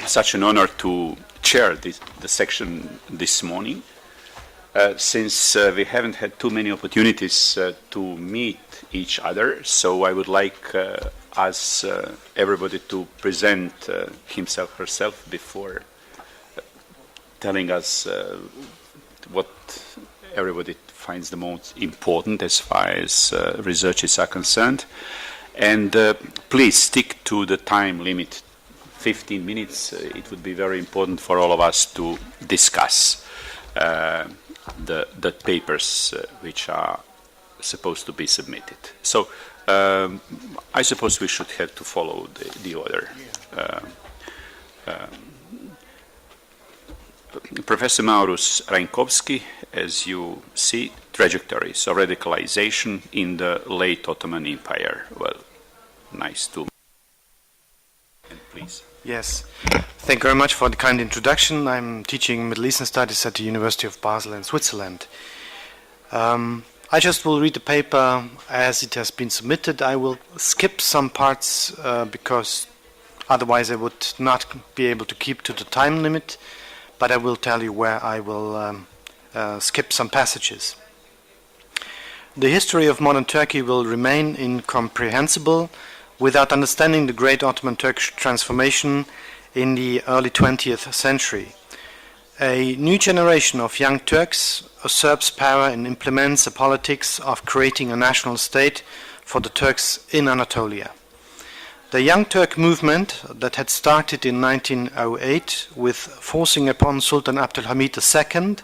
such an honor to chair the section this morning, since we haven't had too many opportunities to meet each other. So I would like everybody to present himself, herself, before telling us what everybody finds the most important as far as researches are concerned. And please stick to the time limit, 15 minutes. It would be very important for all of us to discuss the papers which are supposed to be submitted. So I suppose we should have to follow the order. Professor Maurus Reinkowski, as you see, Trajectories of Radicalization in the late Ottoman Empire. Well, nice to meet you. Please. Yes, thank you very much for the kind introduction. I'm teaching Middle Eastern Studies at the University of Basel in Switzerland. I just will read the paper as it has been submitted. I will skip some parts because otherwise I would not be able to keep to the time limit, but I will tell you where I will skip some passages. The history of modern Turkey will remain incomprehensible without understanding the great Ottoman Turkish transformation in the early 20th century. A new generation of young Turks usurps power and implements a politics of creating a national state for the Turks in Anatolia. The Young Turk movement that had started in 1908 with forcing upon Sultan Abdülhamid II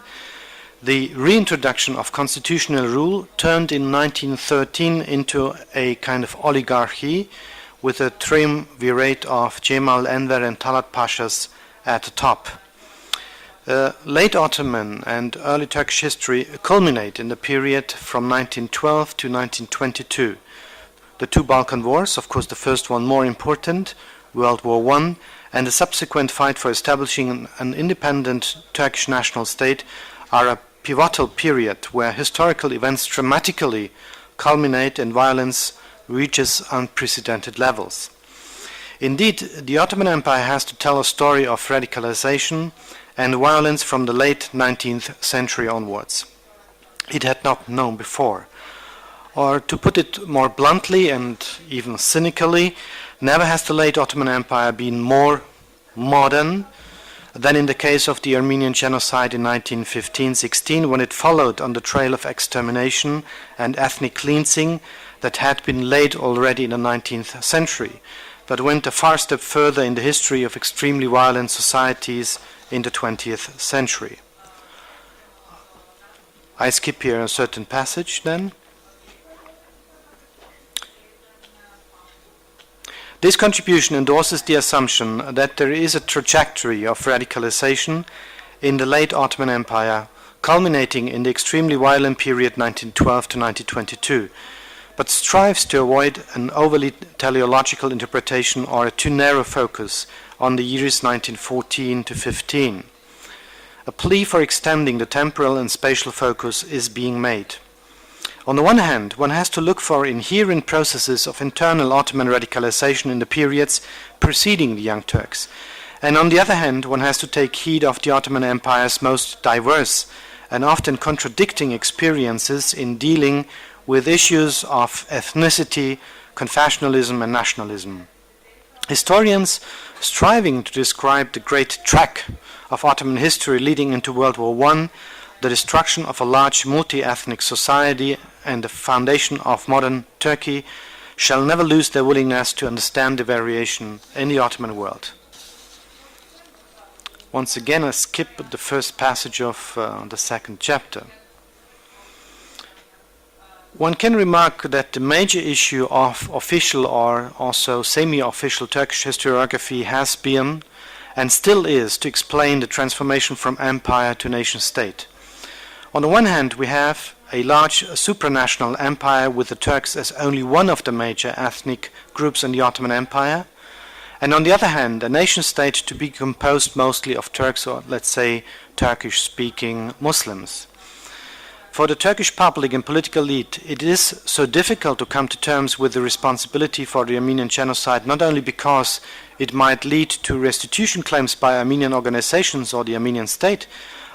the reintroduction of constitutional rule turned in 1913 into a kind of oligarchy with a triumvirate of Cemal Enver and Talat Pashas at the top. Late Ottoman and early Turkish history culminate in the period from 1912 to 1922. The two Balkan Wars, of course the first one more important, World War I, and the subsequent fight for establishing an independent Turkish national state are a pivotal period where historical events dramatically culminate and violence reaches unprecedented levels. Indeed, the Ottoman Empire has to tell a story of radicalization and violence from the late 19th century onwards. It had not known before. Or to put it more bluntly and even cynically, never has the late Ottoman Empire been more modern than in the case of the Armenian genocide in 1915-16, when it followed on the trail of extermination and ethnic cleansing that had been laid already in the 19th century, but went a far step further in the history of extremely violent societies in the 20th century. I skip here a certain passage then. This contribution endorses the assumption that there is a trajectory of radicalization in the late Ottoman Empire, culminating in the extremely violent period 1912 to 1922, but strives to avoid an overly teleological interpretation or a too narrow focus on the years 1914 to 15. A plea for extending the temporal and spatial focus is being made. On the one hand, one has to look for inherent processes of internal Ottoman radicalization in the periods preceding the Young Turks, and on the other hand, one has to take heed of the Ottoman Empire's most diverse and often contradicting experiences in dealing with issues of ethnicity, confessionalism, and nationalism. Historians striving to describe the great track of Ottoman history leading into World War I, the destruction of a large multi-ethnic society and the foundation of modern Turkey, shall never lose their willingness to understand the variation in the Ottoman world. Once again, I skip the first passage of the second chapter. One can remark that the major issue of official or also semi-official Turkish historiography has been and still is to explain the transformation from empire to nation-state. On the one hand, we have a large supranational empire with the Turks as only one of the major ethnic groups in the Ottoman Empire, and on the other hand, a nation-state to be composed mostly of Turks or, let's say, Turkish-speaking Muslims. For the Turkish public and political elite, it is so difficult to come to terms with the responsibility for the Armenian genocide, not only because it might lead to restitution claims by Armenian organizations or the Armenian state,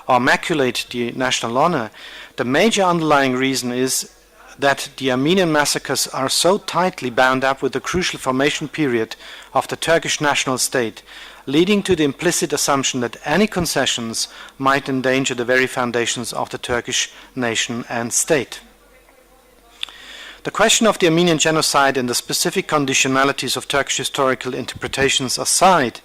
or maculate the national honor. The major underlying reason is that the Armenian massacres are so tightly bound up with the crucial formation period of the Turkish national state, leading to the implicit assumption that any concessions might endanger the very foundations of the Turkish nation and state. The question of the Armenian genocide and the specific conditionalities of Turkish historical interpretations aside,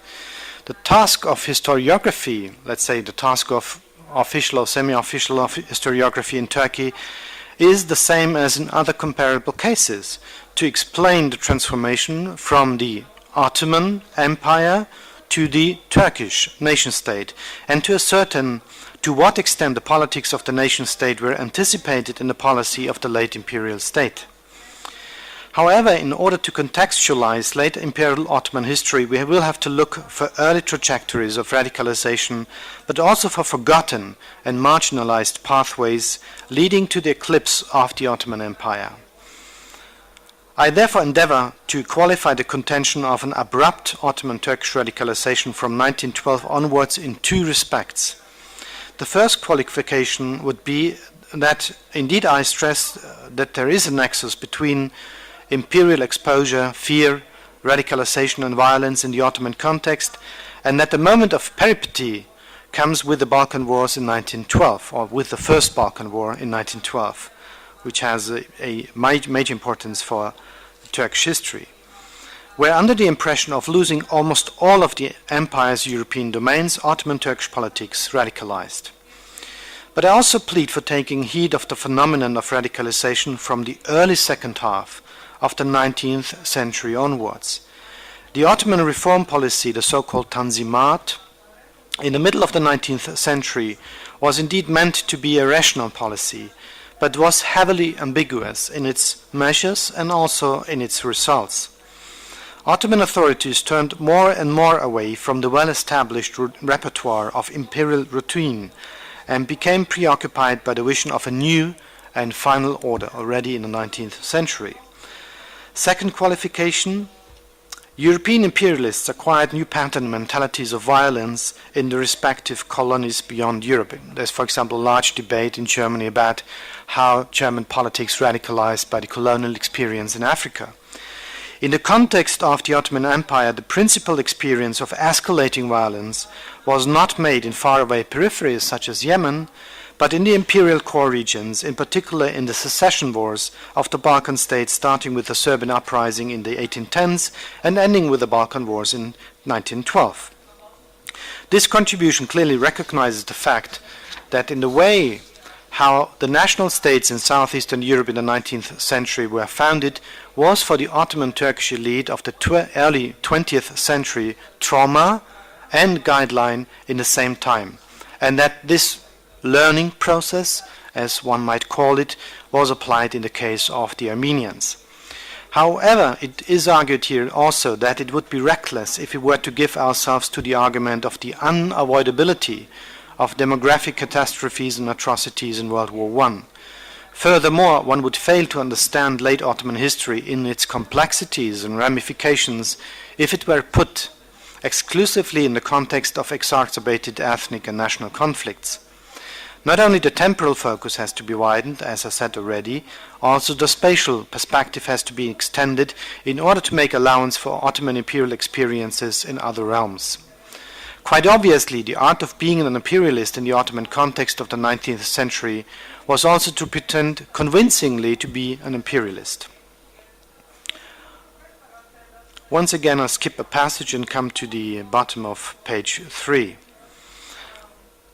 the task of historiography, let's say the task of official or semi-official historiography in Turkey, is the same as in other comparable cases, to explain the transformation from the Ottoman Empire to the Turkish nation-state, and to ascertain to what extent the politics of the nation-state were anticipated in the policy of the late imperial state. However, in order to contextualize late imperial Ottoman history, we will have to look for early trajectories of radicalization, but also for forgotten and marginalized pathways leading to the eclipse of the Ottoman Empire. I therefore endeavor to qualify the contention of an abrupt Ottoman-Turkish radicalization from 1912 onwards in two respects. The first qualification would be that indeed I stress that there is a nexus between imperial exposure, fear, radicalization and violence in the Ottoman context, and that the moment of peripety comes with the Balkan Wars in 1912, or with the First Balkan War in 1912, which has a major importance for Turkish history, where under the impression of losing almost all of the empire's European domains, Ottoman Turkish politics radicalized. But I also plead for taking heed of the phenomenon of radicalization from the early second half of the 19th century onwards. The Ottoman reform policy, the so-called Tanzimat, in the middle of the 19th century was indeed meant to be a rational policy, but was heavily ambiguous in its measures and also in its results. Ottoman authorities turned more and more away from the well-established repertoire of imperial routine and became preoccupied by the vision of a new and final order already in the 19th century. Second qualification, European imperialists acquired new pattern mentalities of violence in the respective colonies beyond Europe. There's, for example, a large debate in Germany about how German politics radicalized by the colonial experience in Africa. In the context of the Ottoman Empire, the principal experience of escalating violence was not made in faraway peripheries such as Yemen, but in the imperial core regions, in particular in the secession wars of the Balkan states, starting with the Serbian uprising in the 1810s and ending with the Balkan Wars in 1912. This contribution clearly recognizes the fact that in the way how the national states in southeastern Europe in the 19th century were founded was for the Ottoman Turkish elite of the early 20th century trauma and guideline in the same time, and that this learning process, as one might call it, was applied in the case of the Armenians. However, it is argued here also that it would be reckless if we were to give ourselves to the argument of the unavoidability of demographic catastrophes and atrocities in World War I. Furthermore, one would fail to understand late Ottoman history in its complexities and ramifications if it were put exclusively in the context of exacerbated ethnic and national conflicts. Not only the temporal focus has to be widened, as I said already, also the spatial perspective has to be extended in order to make allowance for Ottoman imperial experiences in other realms. Quite obviously, the art of being an imperialist in the Ottoman context of the 19th century was also to pretend convincingly to be an imperialist. Once again, I'll skip a passage and come to the bottom of page 3.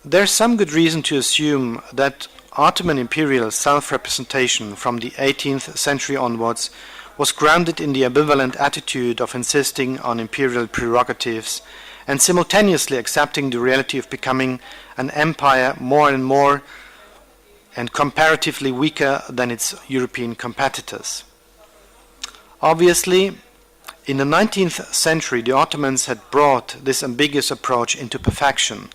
There's some good reason to assume that Ottoman imperial self-representation from the 18th century onwards was grounded in the ambivalent attitude of insisting on imperial prerogatives and simultaneously accepting the reality of becoming an empire more and more and comparatively weaker than its European competitors. Obviously, in the 19th century, the Ottomans had brought this ambiguous approach into perfection,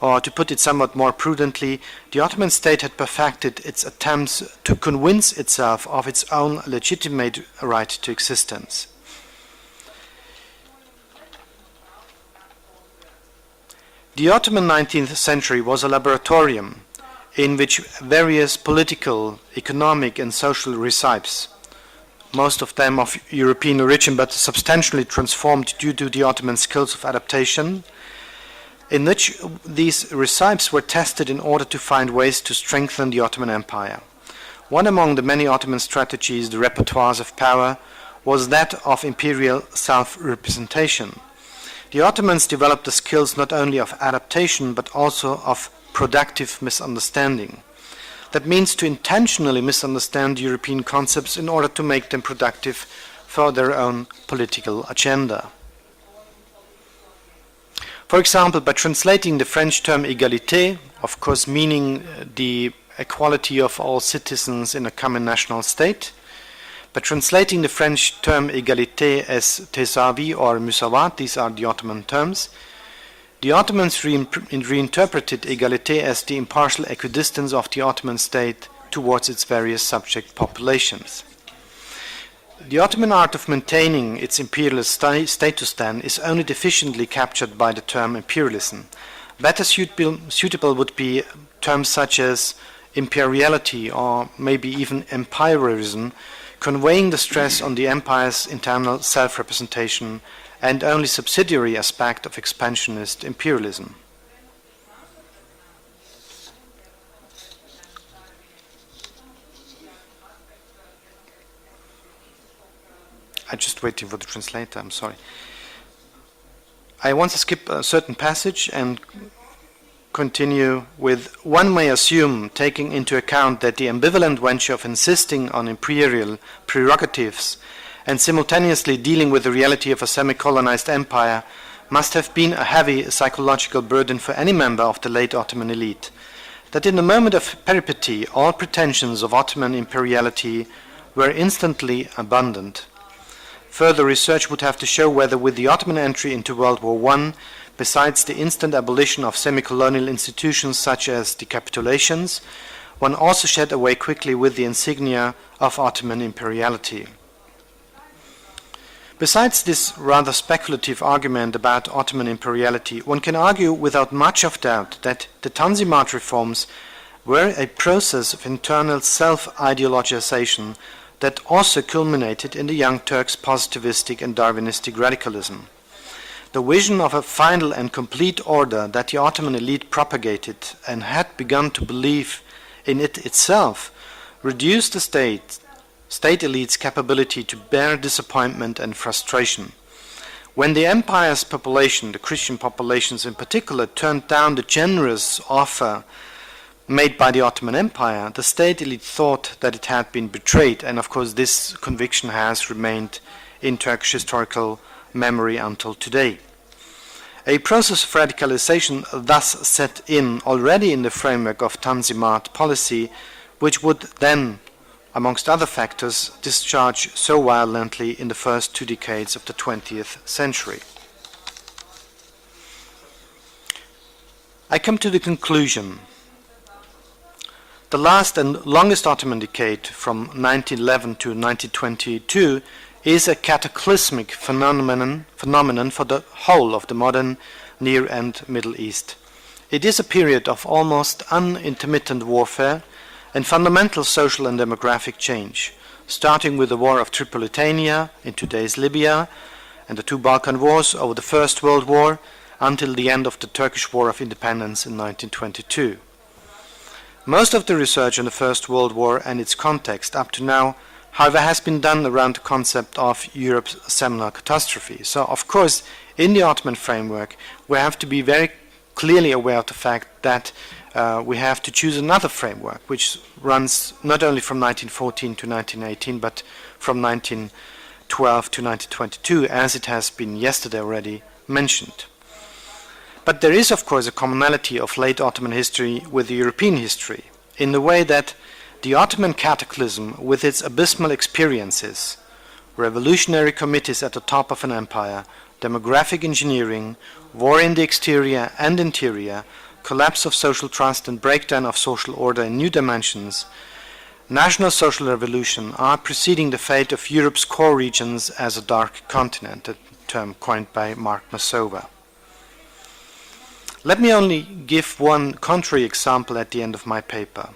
Or to put it somewhat more prudently, the Ottoman state had perfected its attempts to convince itself of its own legitimate right to existence. The Ottoman 19th century was a laboratorium in which various political, economic and social recipes, most of them of European origin but substantially transformed due to the Ottoman skills of adaptation, in which these recipes were tested in order to find ways to strengthen the Ottoman Empire. One among the many Ottoman strategies, the repertoires of power, was that of imperial self-representation. The Ottomans developed the skills not only of adaptation but also of productive misunderstanding. That means to intentionally misunderstand European concepts in order to make them productive for their own political agenda. For example, by translating the French term égalité, of course meaning the equality of all citizens in a common national state, by translating the French term égalité as tesavi or musawat, these are the Ottoman terms, the Ottomans reinterpreted égalité as the impartial equidistance of the Ottoman state towards its various subject populations. The Ottoman art of maintaining its imperialist status then is only deficiently captured by the term imperialism. Better suitable would be terms such as imperiality or maybe even empirism, conveying the stress on the empire's internal self-representation and only subsidiary aspect of expansionist imperialism. I'm just waiting for the translator, I'm sorry. I want to skip a certain passage and continue with, one may assume, taking into account that the ambivalent venture of insisting on imperial prerogatives and simultaneously dealing with the reality of a semi-colonized empire must have been a heavy psychological burden for any member of the late Ottoman elite, that in the moment of peripety all pretensions of Ottoman imperiality were instantly abandoned. Further research would have to show whether with the Ottoman entry into World War I, besides the instant abolition of semi-colonial institutions such as the capitulations, one also shed away quickly with the insignia of Ottoman imperiality. Besides this rather speculative argument about Ottoman imperiality, one can argue without much of doubt that the Tanzimat reforms were a process of internal self-ideologization that also culminated in the Young Turks' positivistic and Darwinistic radicalism. The vision of a final and complete order that the Ottoman elite propagated and had begun to believe in it itself reduced the state elite's capability to bear disappointment and frustration. When the empire's population, the Christian populations in particular, turned down the generous offer made by the Ottoman Empire, the state elite thought that it had been betrayed, and of course this conviction has remained in Turkish historical memory until today. A process of radicalization thus set in already in the framework of Tanzimat policy, which would then, amongst other factors, discharge so violently in the first 2 decades of the 20th century. I come to the conclusion. The last and longest Ottoman decade, from 1911 to 1922, is a cataclysmic phenomenon for the whole of the modern Near and Middle East. It is a period of almost unintermittent warfare and fundamental social and demographic change, starting with the War of Tripolitania in today's Libya and the 2 Balkan Wars over the First World War until the end of the Turkish War of Independence in 1922. Most of the research on the First World War and its context up to now, however, has been done around the concept of Europe's seminal catastrophe. So, of course, in the Ottoman framework, we have to be very clearly aware of the fact that we have to choose another framework, which runs not only from 1914 to 1918, but from 1912 to 1922, as it has been yesterday already mentioned. But there is, of course, a commonality of late Ottoman history with the European history, in the way that the Ottoman cataclysm, with its abysmal experiences, revolutionary committees at the top of an empire, demographic engineering, war in the exterior and interior, collapse of social trust and breakdown of social order in new dimensions, national social revolution are preceding the fate of Europe's core regions as a dark continent, a term coined by Mark Masova. Let me only give one contrary example at the end of my paper.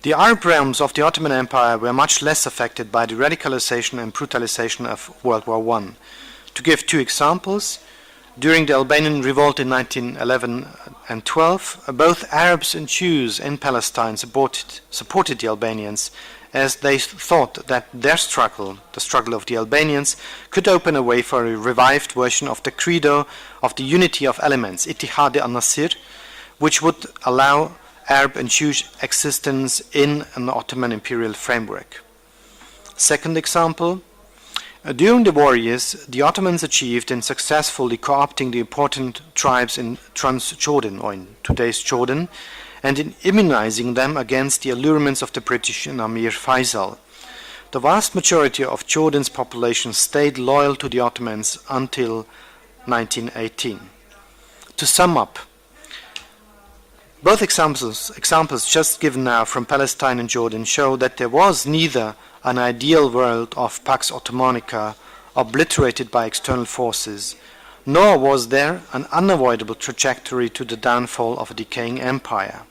The Arab realms of the Ottoman Empire were much less affected by the radicalization and brutalization of World War I. To give two examples, during the Albanian revolt in 1911 and 12, both Arabs and Jews in Palestine supported the Albanians, as they thought that their struggle, the struggle of the Albanians, could open a way for a revived version of the credo of the unity of elements, Ittihad al-Nasir, which would allow Arab and Jewish existence in an Ottoman imperial framework. Second example, during the war years, the Ottomans achieved in successfully co-opting the important tribes in Transjordan, or in today's Jordan, and in immunizing them against the allurements of the British and Amir Faisal. The vast majority of Jordan's population stayed loyal to the Ottomans until 1918. To sum up, both examples just given now from Palestine and Jordan show that there was neither an ideal world of Pax Ottomanica obliterated by external forces, nor was there an unavoidable trajectory to the downfall of a decaying empire.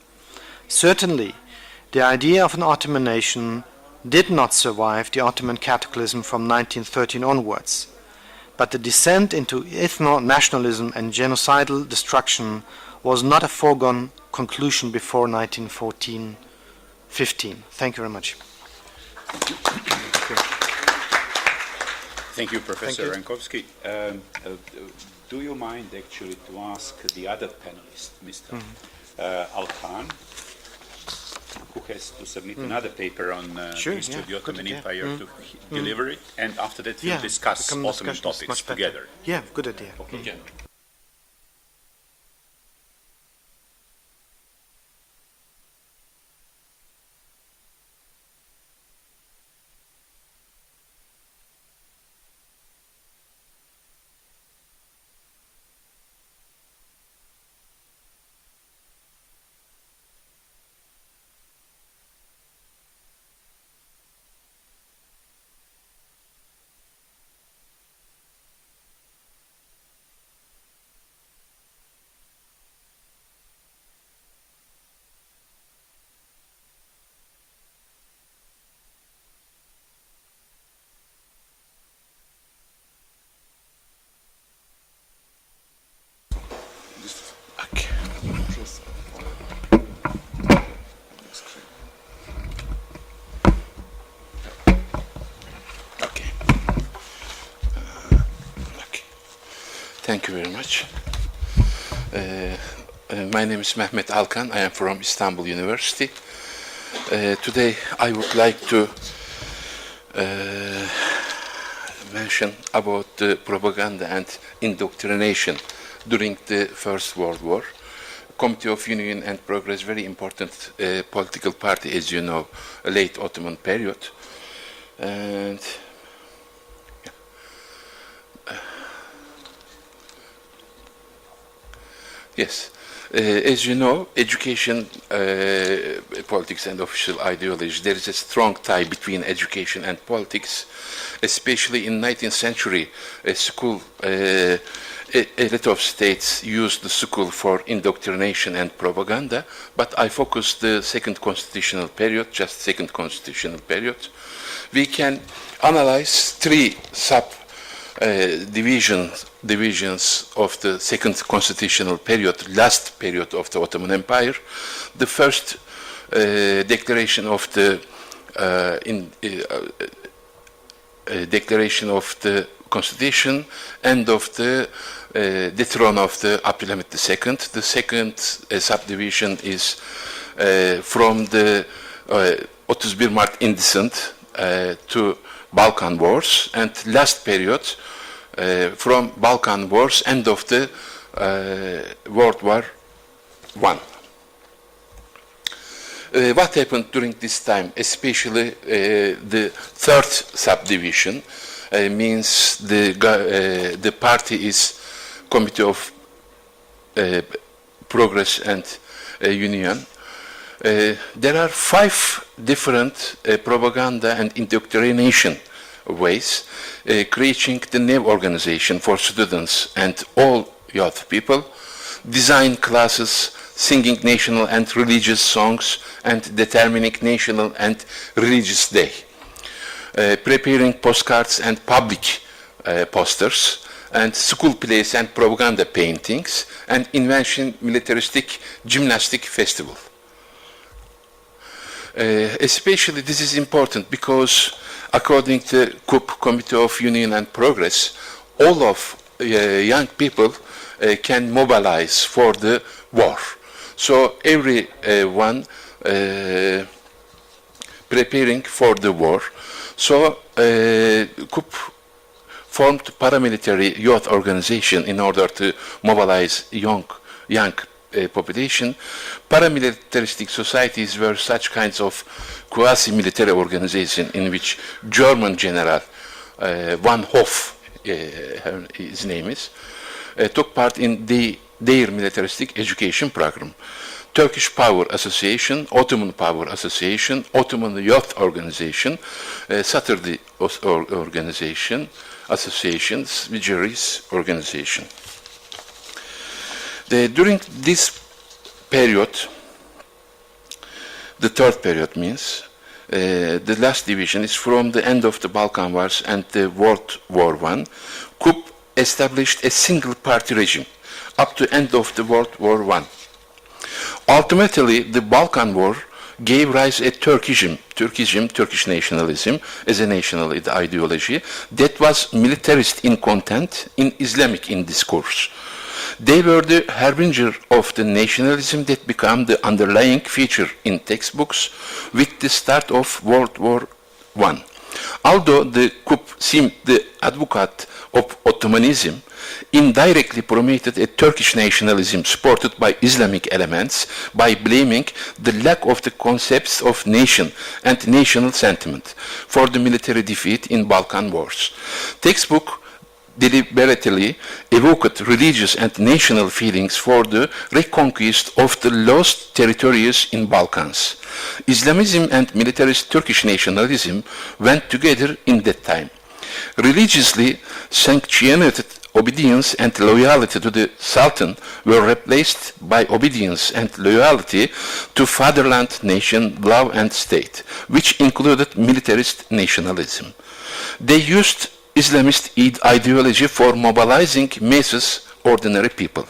Certainly, the idea of an Ottoman nation did not survive the Ottoman cataclysm from 1913 onwards, but the descent into ethno-nationalism and genocidal destruction was not a foregone conclusion before 1914-15. Thank you very much. Thank you, Professor Reinkowski. Do you mind actually to ask the other panelist, Mr. Alkan, who has to submit another paper on the history of the Ottoman Empire to deliver it, and after that we'll discuss Ottoman topics together. Yeah, good idea. Okay. Yeah. Thank you very much. My name is Mehmet Alkan. I am from Istanbul University. Today I would like to mention about the propaganda and indoctrination during the First World War. Committee of Union and Progress, very important political party, as you know, late Ottoman period. And yes, as you know, education, politics and official ideology, there is a strong tie between education and politics, especially in 19th century, a lot of states used the school for indoctrination and propaganda, but I focused the second constitutional period, just second constitutional period. We can analyze three divisions of the second constitutional period, last period of the Ottoman Empire. The first declaration of the constitution, end of the dethrone of the Abdülhamit II. The second subdivision is from the 31 Mart Indecent to Balkan Wars, and last period from Balkan Wars, end of the World War I. What happened during this time, especially the third subdivision, means the party is Committee of progress and union. There are 5 different propaganda and indoctrination ways creating the new organization for students and all youth people, design classes, singing national and religious songs, and determining national and religious day, preparing postcards and public posters, and school plays and propaganda paintings, and invention militaristic gymnastic festival. Especially this is important because according to CUP, Committee of Union and Progress, all of young people can mobilize for the war. So everyone preparing for the war. So CUP formed paramilitary youth organization in order to mobilize young population. Paramilitaristic societies were such kinds of quasi-military organization in which German general Van Hoff, his name is, took part in their militaristic education program. Turkish Power Association, Ottoman Power Association, Ottoman Youth Organization, Saturday Organization, Associations, Vigeries Organization. During this period, the third period means, the last division is from the end of the Balkan Wars and the World War I, CUP established a single-party regime up to end of the World War I. Ultimately, the Balkan War gave rise to Turkish nationalism as a national ideology that was militarist in content, in Islamic in discourse. They were the harbinger of the nationalism that became the underlying feature in textbooks with the start of World War I. Although the CUP seemed the advocate of Ottomanism, indirectly promoted a Turkish nationalism supported by Islamic elements by blaming the lack of the concepts of nation and national sentiment for the military defeat in Balkan wars. Textbook deliberately evoked religious and national feelings for the reconquest of the lost territories in Balkans. Islamism and militarist Turkish nationalism went together in that time. Religiously sanctioned obedience and loyalty to the Sultan were replaced by obedience and loyalty to fatherland, nation, law and state, which included militarist nationalism. They used Islamist ideology for mobilizing masses, ordinary people.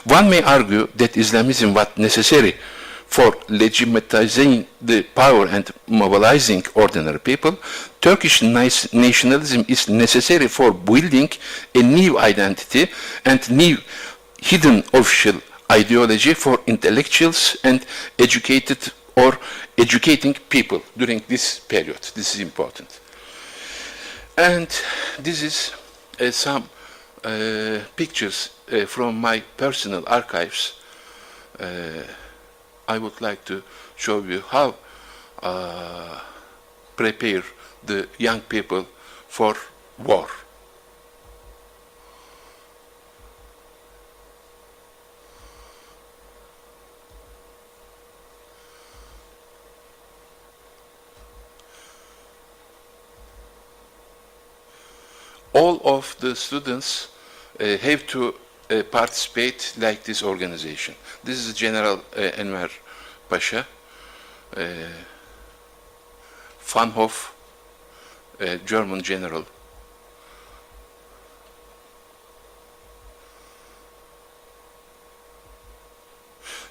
One may argue that Islamism was necessary for legitimizing the power and mobilizing ordinary people. Turkish nationalism is necessary for building a new identity and new hidden official ideology for intellectuals and educated or educating people during this period. This is important. And this is some pictures from my personal archives. I would like to show you how prepare the young people for war. All of the students have to participate like this organization. This is General Enver Pasha, Van Hoff, German general.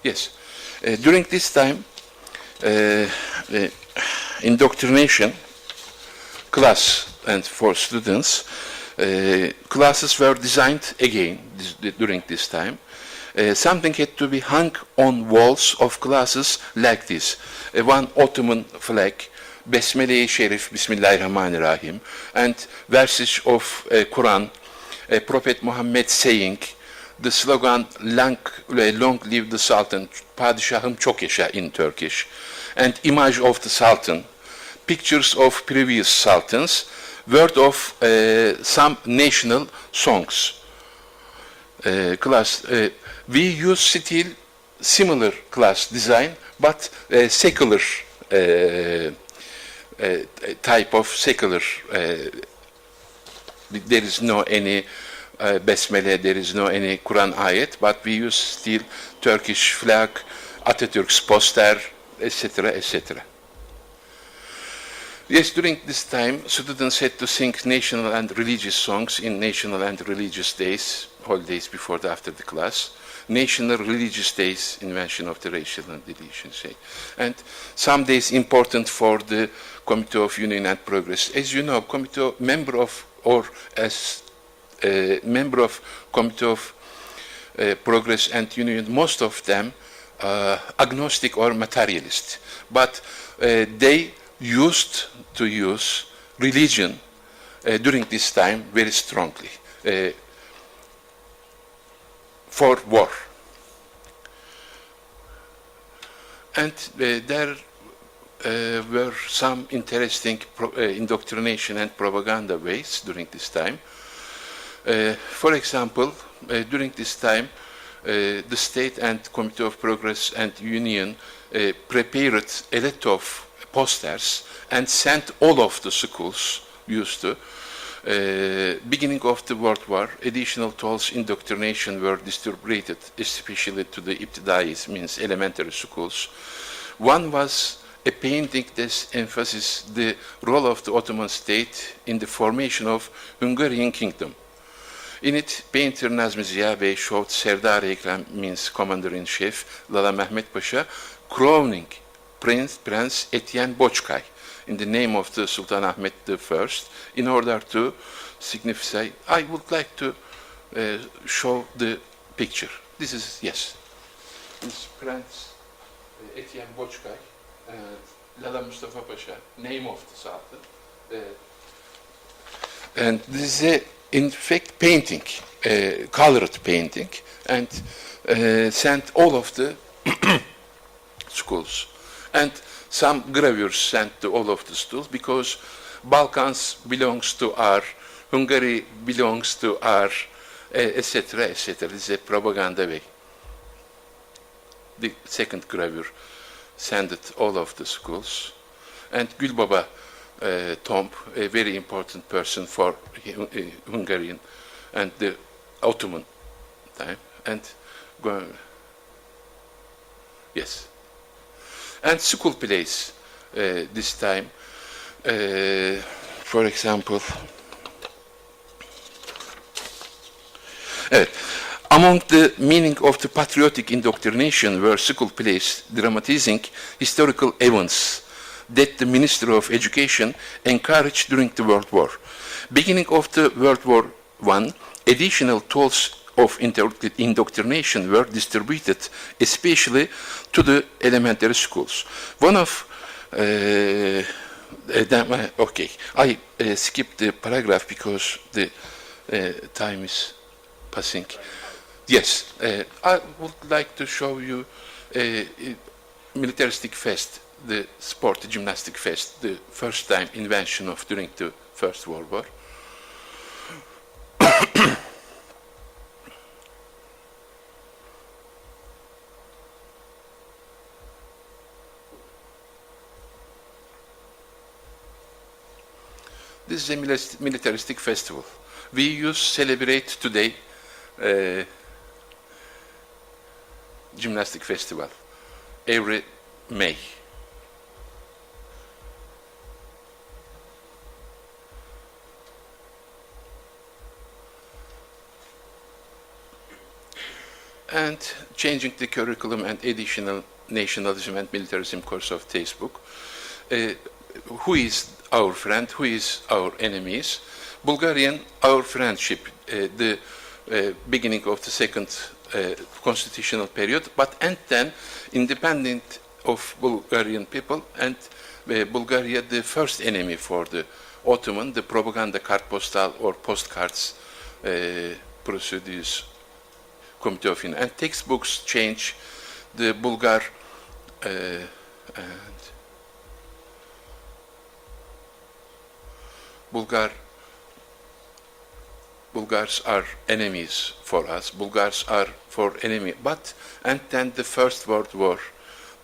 Yes, during this time, indoctrination class and for students, classes were designed again during this time. Something had to be hung on walls of classes like this. One Ottoman flag, Besmele-i Şerif, Bismillahirrahmanirrahim, and verses of Quran, Prophet Muhammad saying, the slogan, long live the Sultan, Padişahım çok yaşa in Turkish, and image of the Sultan, pictures of previous sultans, word of some national songs. class, we use still similar class design, but secular type of secular. There is no any besmele, there is no any Quran ayat, but we use still Turkish flag, Atatürk's poster, etc., etc. Yes, during this time, students had to sing national and religious songs in national and religious days, holidays before and after the class. National religious days, invention of the racial and religion, say. And some days important for the Committee of Union and Progress. As you know, member of Committee of Progress and Union, most of them agnostic or materialist, but they used to use religion during this time very strongly for war. And there were some interesting indoctrination and propaganda ways during this time. For example, during this time, the State and Committee of Progress and Union prepared a lot of posters and sent all of the schools used to. Beginning of the World War, additional tools indoctrination were distributed, especially to the ibtidais, means elementary schools. One was a painting that emphasizes the role of the Ottoman state in the formation of Hungarian kingdom. In it, painter Nazmi Ziya Bey showed Serdar Ekrem, means commander-in-chief, Lala Mehmet Pasha, crowning Prince Etienne Bochkay in the name of the Sultan Ahmet I, in order to signify. I would like to show the picture. This is, yes, this Prince Etienne Bochkay, Lala Mustafa Pasha, name of the Sultan. And this is in fact painting, colored painting, and sent all of the schools. And some gravures sent to all of the schools, because Balkans belongs to our, Hungary belongs to our, etc., etc. This is a propaganda way. The second gravure sent it all of the schools. And Gülbaba tomb, a very important person for Hungarian and the Ottoman time. And yes. And school plays this time. For example, among the meaning of the patriotic indoctrination were school plays dramatizing historical events that the Ministry of Education encouraged during the World War. Beginning of the World War I, additional tools of indoctrination were distributed, especially to the elementary schools. One of okay, I skipped the paragraph because the time is passing. Yes, I would like to show you militaristic fest, the sport, the gymnastic fest, the first time invention of during the First World War. This is a militaristic festival. We celebrate today gymnastic festival every May. And changing the curriculum and additional nationalism and militarism course of textbook. Who is our friend? Who is our enemies? Bulgarian, our friendship, the beginning of the second constitutional period, and then independent of Bulgarian people, and Bulgaria, the first enemy for the Ottoman, the propaganda card postal or postcards procedures. Committee of Union. And textbooks change the Bulgar Bulgars are enemies for us. Bulgars are for enemy. But, and then the First World War,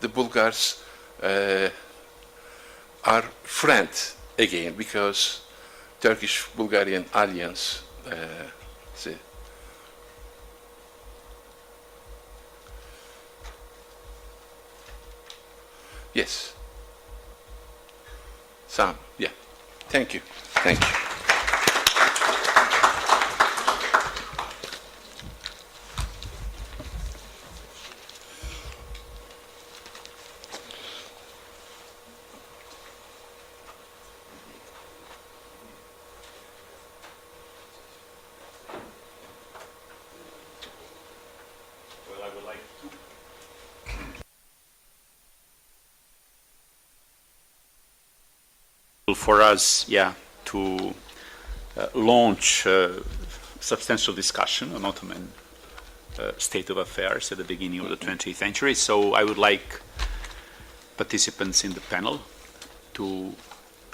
the Bulgars are friends again because Turkish-Bulgarian alliance. Yes. Some, yeah. Thank you. Thank you. For us, to launch substantial discussion on Ottoman state of affairs at the beginning of the 20th century. So I would like participants in the panel to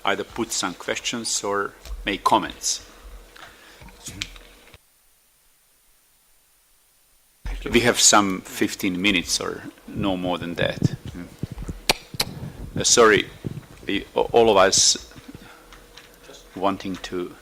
either put some questions or make comments. We have some 15 minutes or no more than that. Sorry, all of us wanting to...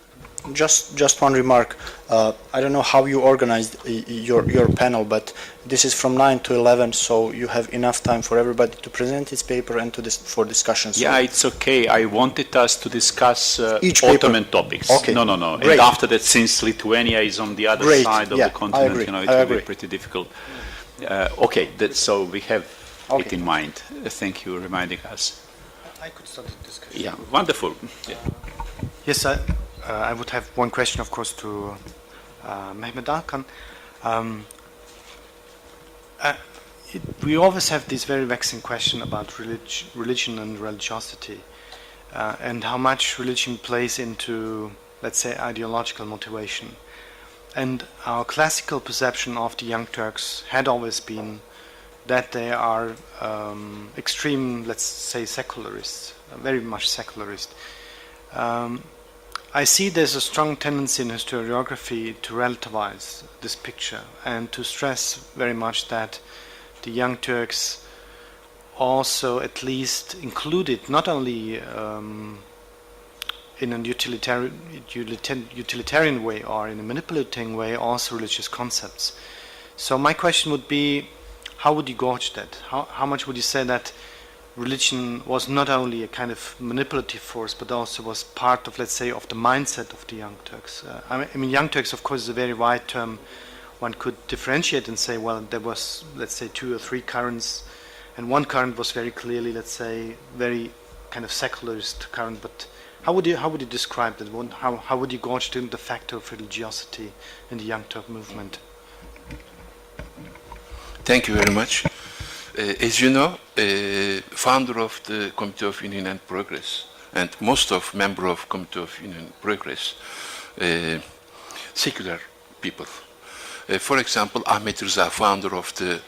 Just one remark. I don't know how you organized your panel, but this is from 9 to 11, so you have enough time for everybody to present its paper and for discussions. Yeah, it's okay. I wanted us to discuss each Ottoman topics. Okay. No. Great. And after that, since Lithuania is on the other side of the continent, I agree. it will be pretty difficult. Okay, so we have it in mind. Thank you for reminding us. I could start the discussion. Yeah, wonderful. Yes, I would have one question, of course, to Mehmet Alkan. We always have this very vexing question about religion and religiosity, and how much religion plays into, let's say, ideological motivation. And our classical perception of the Young Turks had always been that they are extreme, let's say, secularists, very much secularist. I see there's a strong tendency in historiography to relativize this picture and to stress very much that the Young Turks also at least included not only in a utilitarian way or in a manipulating way also religious concepts. So my question would be, how would you gauge that? How much would you say that religion was not only a kind of manipulative force, but also was part of, let's say, of the mindset of the Young Turks? I mean, Young Turks, of course, is a very wide term. One could differentiate and say, well, there was, let's say, 2 or 3 currents, and one current was very clearly, let's say, very kind of secularist current. But how would you describe that? How would you gauge the factor of religiosity in the Young Turk movement? Thank you very much. As you know, founder of the Committee of Union and Progress, and most of members of Committee of Union and Progress, secular people. For example, Ahmet Rıza, founder of the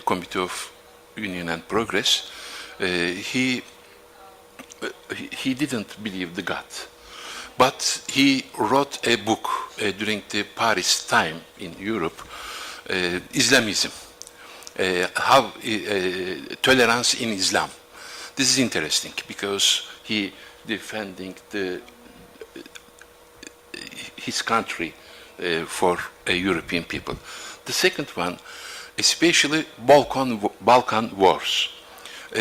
Committee of Union and Progress, he didn't believe the God, but he wrote a book during the Paris time in Europe, Islamism. How tolerance in Islam. This is interesting because he defending his country for European people. The second one, especially Balkan wars,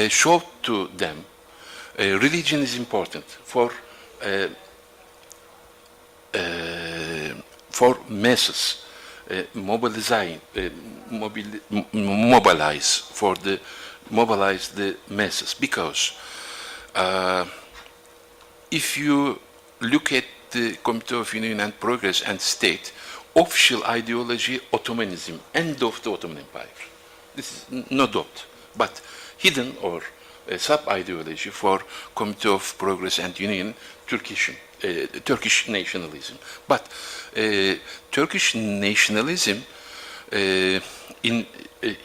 showed to them religion is important for masses. Mobilize the masses, because if you look at the Committee of Union and Progress and state official ideology, Ottomanism, end of the Ottoman Empire. This is no doubt, but hidden or sub-ideology for Committee of Progress and Union, Turkish nationalism. But Turkish nationalism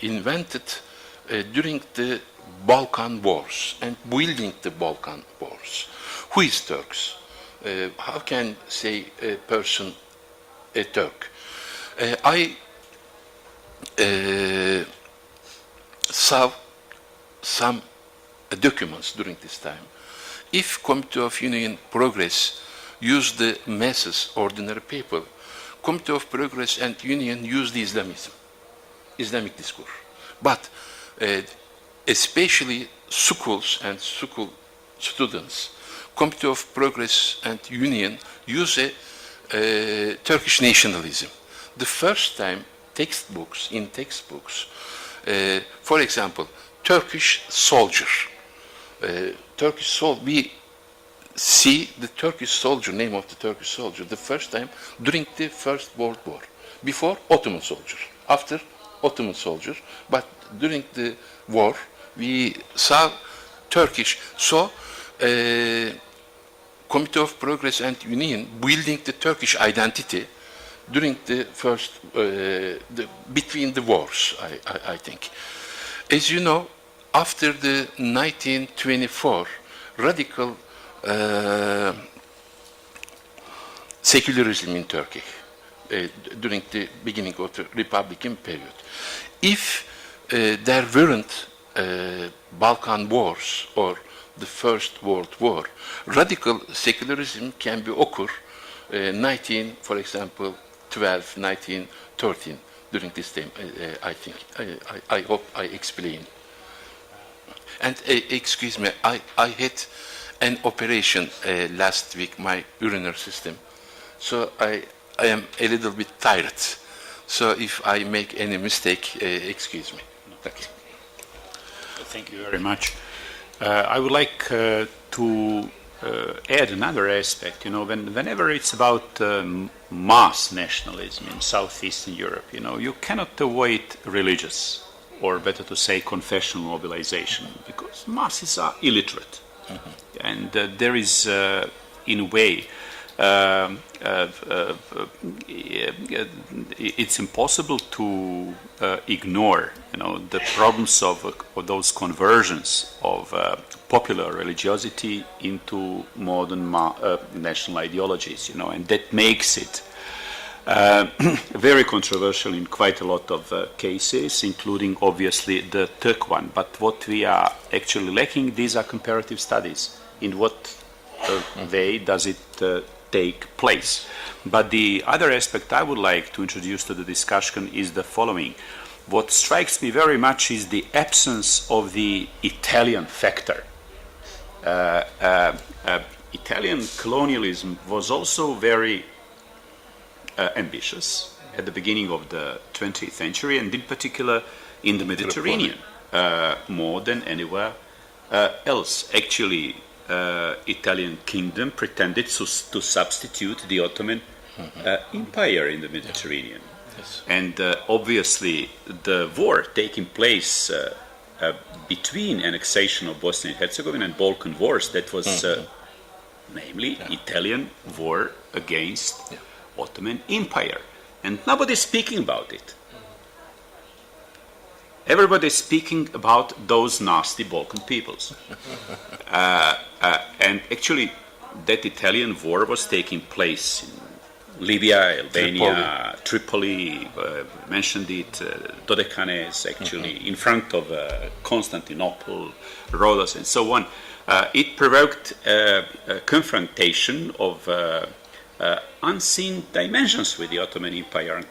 invented during the Balkan Wars and building the Balkan Wars. Who is Turks? How can say a person a Turk. I saw some documents during this time. If Committee of Union Progress used the masses, ordinary people, Committee of Progress and Union used Islamism, Islamic discourse. But especially schools and school students, Committee of Progress and Union use a Turkish nationalism. The first time textbooks, for example, Turkish soldier, we see the Turkish soldier, name of the Turkish soldier, the first time during the First World War, before Ottoman soldier, after Ottoman soldier, but during the war, we saw Turkish. So, Committee of Progress and Union building the Turkish identity during the first, between the wars, I think. As you know, after the 1924 radical secularism in Turkey, during the beginning of the Republican period, if there weren't Balkan wars or the First World War, radical secularism can be occur for example, 1913, during this time, I think. I hope I explain. And excuse me, I had an operation last week, my urinary system. So I am a little bit tired. So if I make any mistake, excuse me. Thank you. Thank you very much. I would like to add another aspect. You know, whenever it's about mass nationalism in Southeastern Europe, you know, you cannot avoid religious, or better to say, confessional mobilization, because masses are illiterate, and there is, in a way, it's impossible to ignore, you know, the problems of those conversions of popular religiosity into modern national ideologies, you know, and that makes it very controversial in quite a lot of cases, including obviously the Turk one. But what we are actually lacking, these are comparative studies. In what way does it take place? But the other aspect I would like to introduce to the discussion is the following. What strikes me very much is the absence of the Italian factor. Italian colonialism was also very ambitious at the beginning of the 20th century, and in particular in the Mediterranean, more than anywhere else. Actually, Italian kingdom pretended to substitute the Ottoman Empire in the Mediterranean. Yes. And obviously the war taking place between annexation of Bosnia and Herzegovina and Balkan wars, that was namely Italian war against Ottoman Empire. And nobody's speaking about it. Everybody's speaking about those nasty Balkan peoples. And actually, that Italian war was taking place in Libya, Albania, Tripoli, mentioned it, Dodecanese, actually, in front of Constantinople, Rhodes, and so on. It provoked a confrontation of unseen dimensions with the Ottoman Empire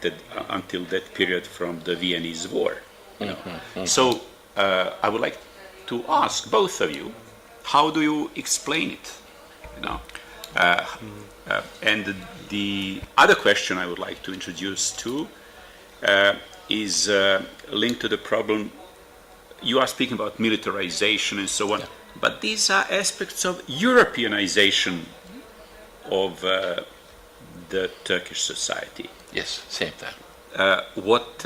until that period from the Viennese War. You know. So I would like to ask both of you, how do you explain it? You know, and the other question I would like to introduce too is linked to the problem. You are speaking about militarization and so on, but these are aspects of Europeanization of the Turkish society. Yes, same time. What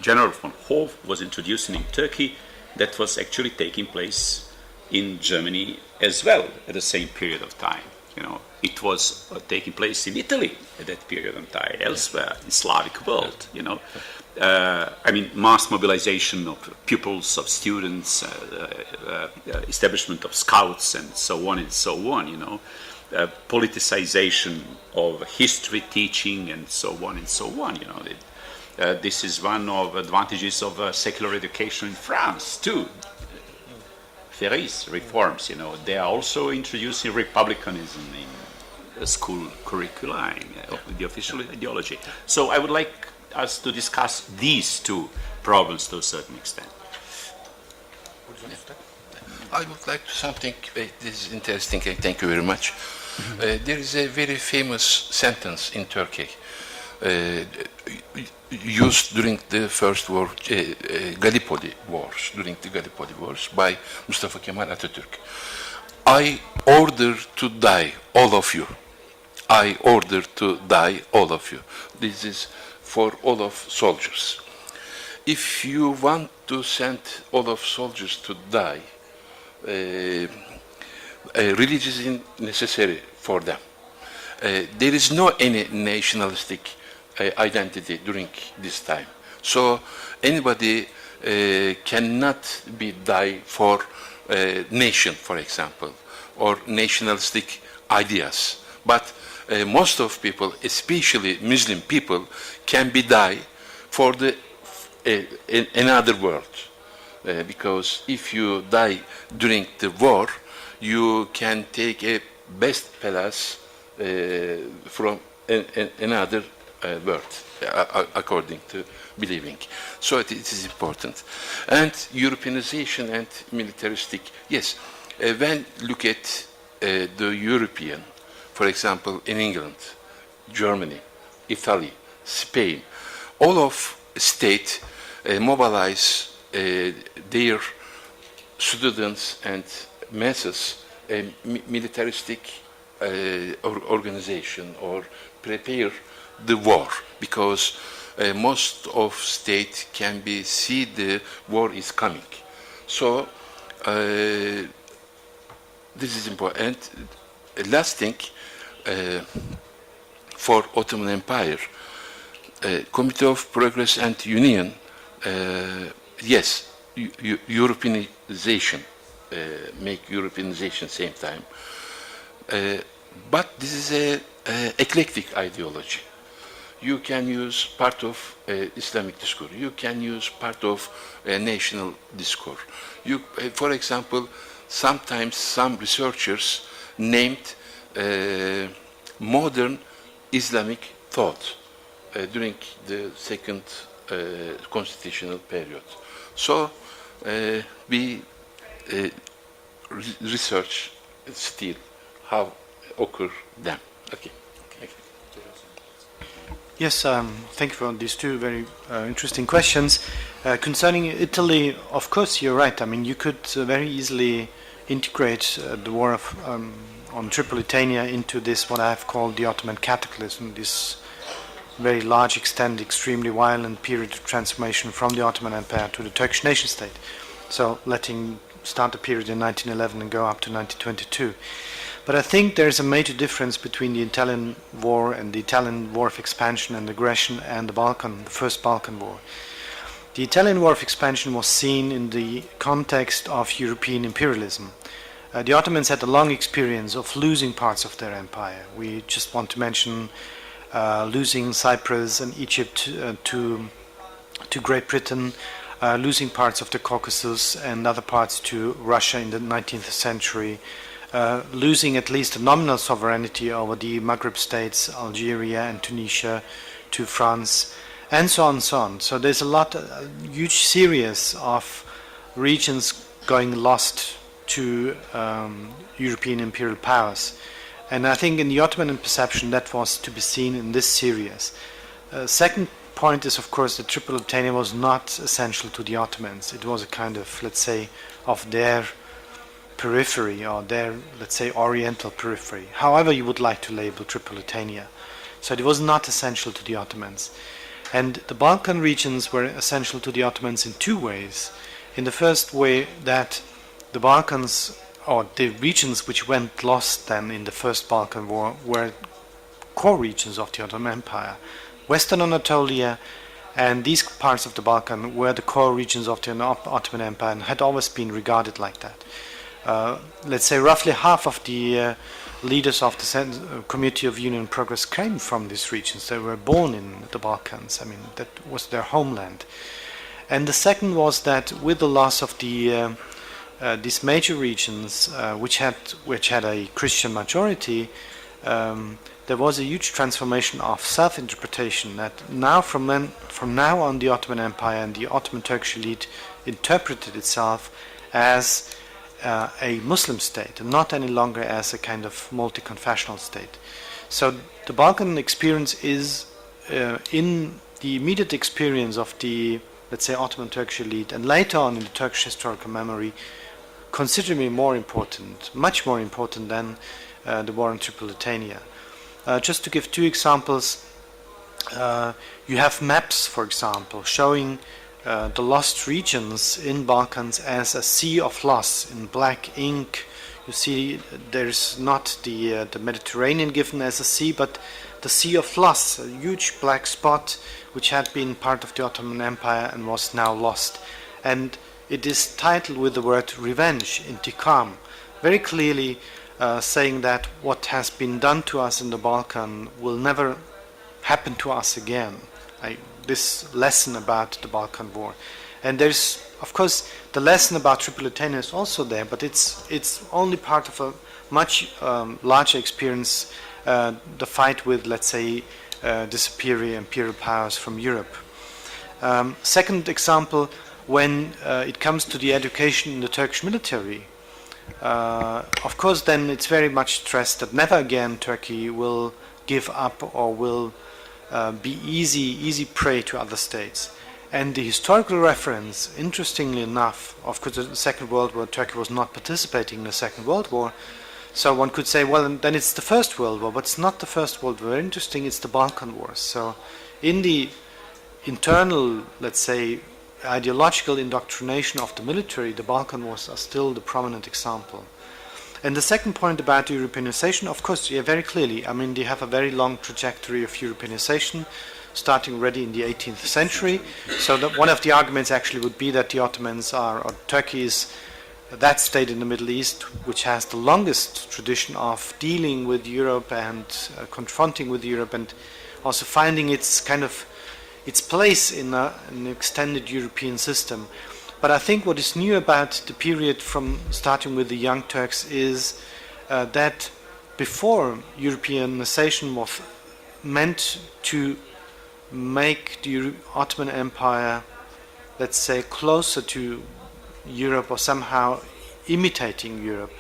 General von Hof was introducing in Turkey, that was actually taking place in Germany as well at the same period of time. You know, it was taking place in Italy at that period of time, elsewhere in Slavic world. You know, I mean, mass mobilization of pupils, of students, establishment of scouts, and so on and so on. You know, politicization of history teaching and so on and so on. This is one of advantages of secular education in France too. Ferry's reforms, they are also introducing republicanism in school curricula, the official ideology. So I would like us to discuss these two problems to a certain extent. I would like to something, this is interesting, thank you very much. There is a very famous sentence in Turkey used during the First War, Gallipoli Wars, during the Gallipoli Wars by Mustafa Kemal Atatürk. I order to die, all of you. I order to die, all of you. This is for all of soldiers. If you want to send all of soldiers to die, religion is necessary for them. There is no any nationalistic identity during this time. So anybody cannot be die for nation, for example, or nationalistic ideas. But most of people, especially Muslim people, can be die for the another world. Because if you die during the war, you can take a best palace from another world, according to believing. So it is important. And Europeanization and militaristic, yes, when look at the European, for example, in England, Germany, Italy, Spain, all of state mobilize their students and masses militaristic organization or prepare the war, because most of state can be see the war is coming. So this is important. And last thing, for Ottoman Empire, Committee of Progress and Union, yes, Europeanization, make Europeanization same time. But this is a eclectic ideology. You can use part of Islamic discourse. You can use part of national discourse. You, for example, sometimes some researchers named modern Islamic thought during the second constitutional period. So we research still how occur them. Okay. Yes, thank you for these two very interesting questions. Concerning Italy, of course, you're right. I mean, you could very easily integrate the war of, on Tripolitania into this, what I've called the Ottoman cataclysm, this very large extent, extremely violent period of transformation from the Ottoman Empire to the Turkish nation state. So letting start the period in 1911 and go up to 1922. But I think there's a major difference between the Italian war and the Italian war of expansion and aggression and the first Balkan war. The Italian war of expansion was seen in the context of European imperialism. The Ottomans had a long experience of losing parts of their empire. We just want to mention losing Cyprus and Egypt to Great Britain, losing parts of the Caucasus and other parts to Russia in the 19th century, losing at least a nominal sovereignty over the Maghreb states, Algeria and Tunisia, to France, and so on and so on. So there's a huge series of regions going lost to European imperial powers. And I think in the Ottoman perception that was to be seen in this series. Second point is, of course, that Tripolitania was not essential to the Ottomans. It was a kind of, let's say, of their periphery, or their, let's say, oriental periphery, however you would like to label Tripolitania. So it was not essential to the Ottomans. And the Balkan regions were essential to the Ottomans in two ways. In the first way, that the Balkans, or the regions which went lost then in the first Balkan War, were core regions of the Ottoman Empire. Western Anatolia and these parts of the Balkan were the core regions of the Ottoman Empire and had always been regarded like that. Let's say roughly half of the leaders of the Community of Union and Progress came from these regions. They were born in the Balkans. I mean, that was their homeland. And the second was that with the loss of the these major regions, which had a Christian majority, there was a huge transformation of self-interpretation. That now, from now on, the Ottoman Empire and the Ottoman Turkish elite interpreted itself as a Muslim state, and not any longer as a kind of multi-confessional state. So the Balkan experience is in the immediate experience of the, let's say, Ottoman Turkish elite, and later on in the Turkish historical memory, considerably more important, much more important than the war in Tripolitania. Just to give two examples, you have maps, for example, showing the lost regions in Balkans as a sea of loss in black ink. You see there's not the Mediterranean given as a sea, but the sea of loss, a huge black spot which had been part of the Ottoman Empire and was now lost. And it is titled with the word revenge, intikam, very clearly saying that what has been done to us in the Balkan will never happen to us again. This lesson about the Balkan War. And there's, of course, the lesson about Tripolitania is also there, but it's only part of a much larger experience, the fight with, let's say, the superior imperial powers from Europe. Second example, when it comes to the education in the Turkish military, of course, then it's very much stressed that never again Turkey will give up or will be easy prey to other states. And the historical reference, interestingly enough, of course, the Second World War, Turkey was not participating in the Second World War, so one could say, well, then it's the First World War, but it's not the First World War. Very interesting, it's the Balkan Wars. So in the internal, let's say, ideological indoctrination of the military, the Balkan Wars are still the prominent example. And the second point about Europeanization, of course, yeah, very clearly, I mean, they have a very long trajectory of Europeanization, starting already in the 18th century. So one of the arguments actually would be that the Ottomans or Turkey is that state in the Middle East which has the longest tradition of dealing with Europe and confronting with Europe, and also finding its kind of its place in an extended European system. But I think what is new about the period from starting with the Young Turks is that before, Europeanization was meant to make the Ottoman Empire, let's say, closer to Europe, or somehow imitating Europe,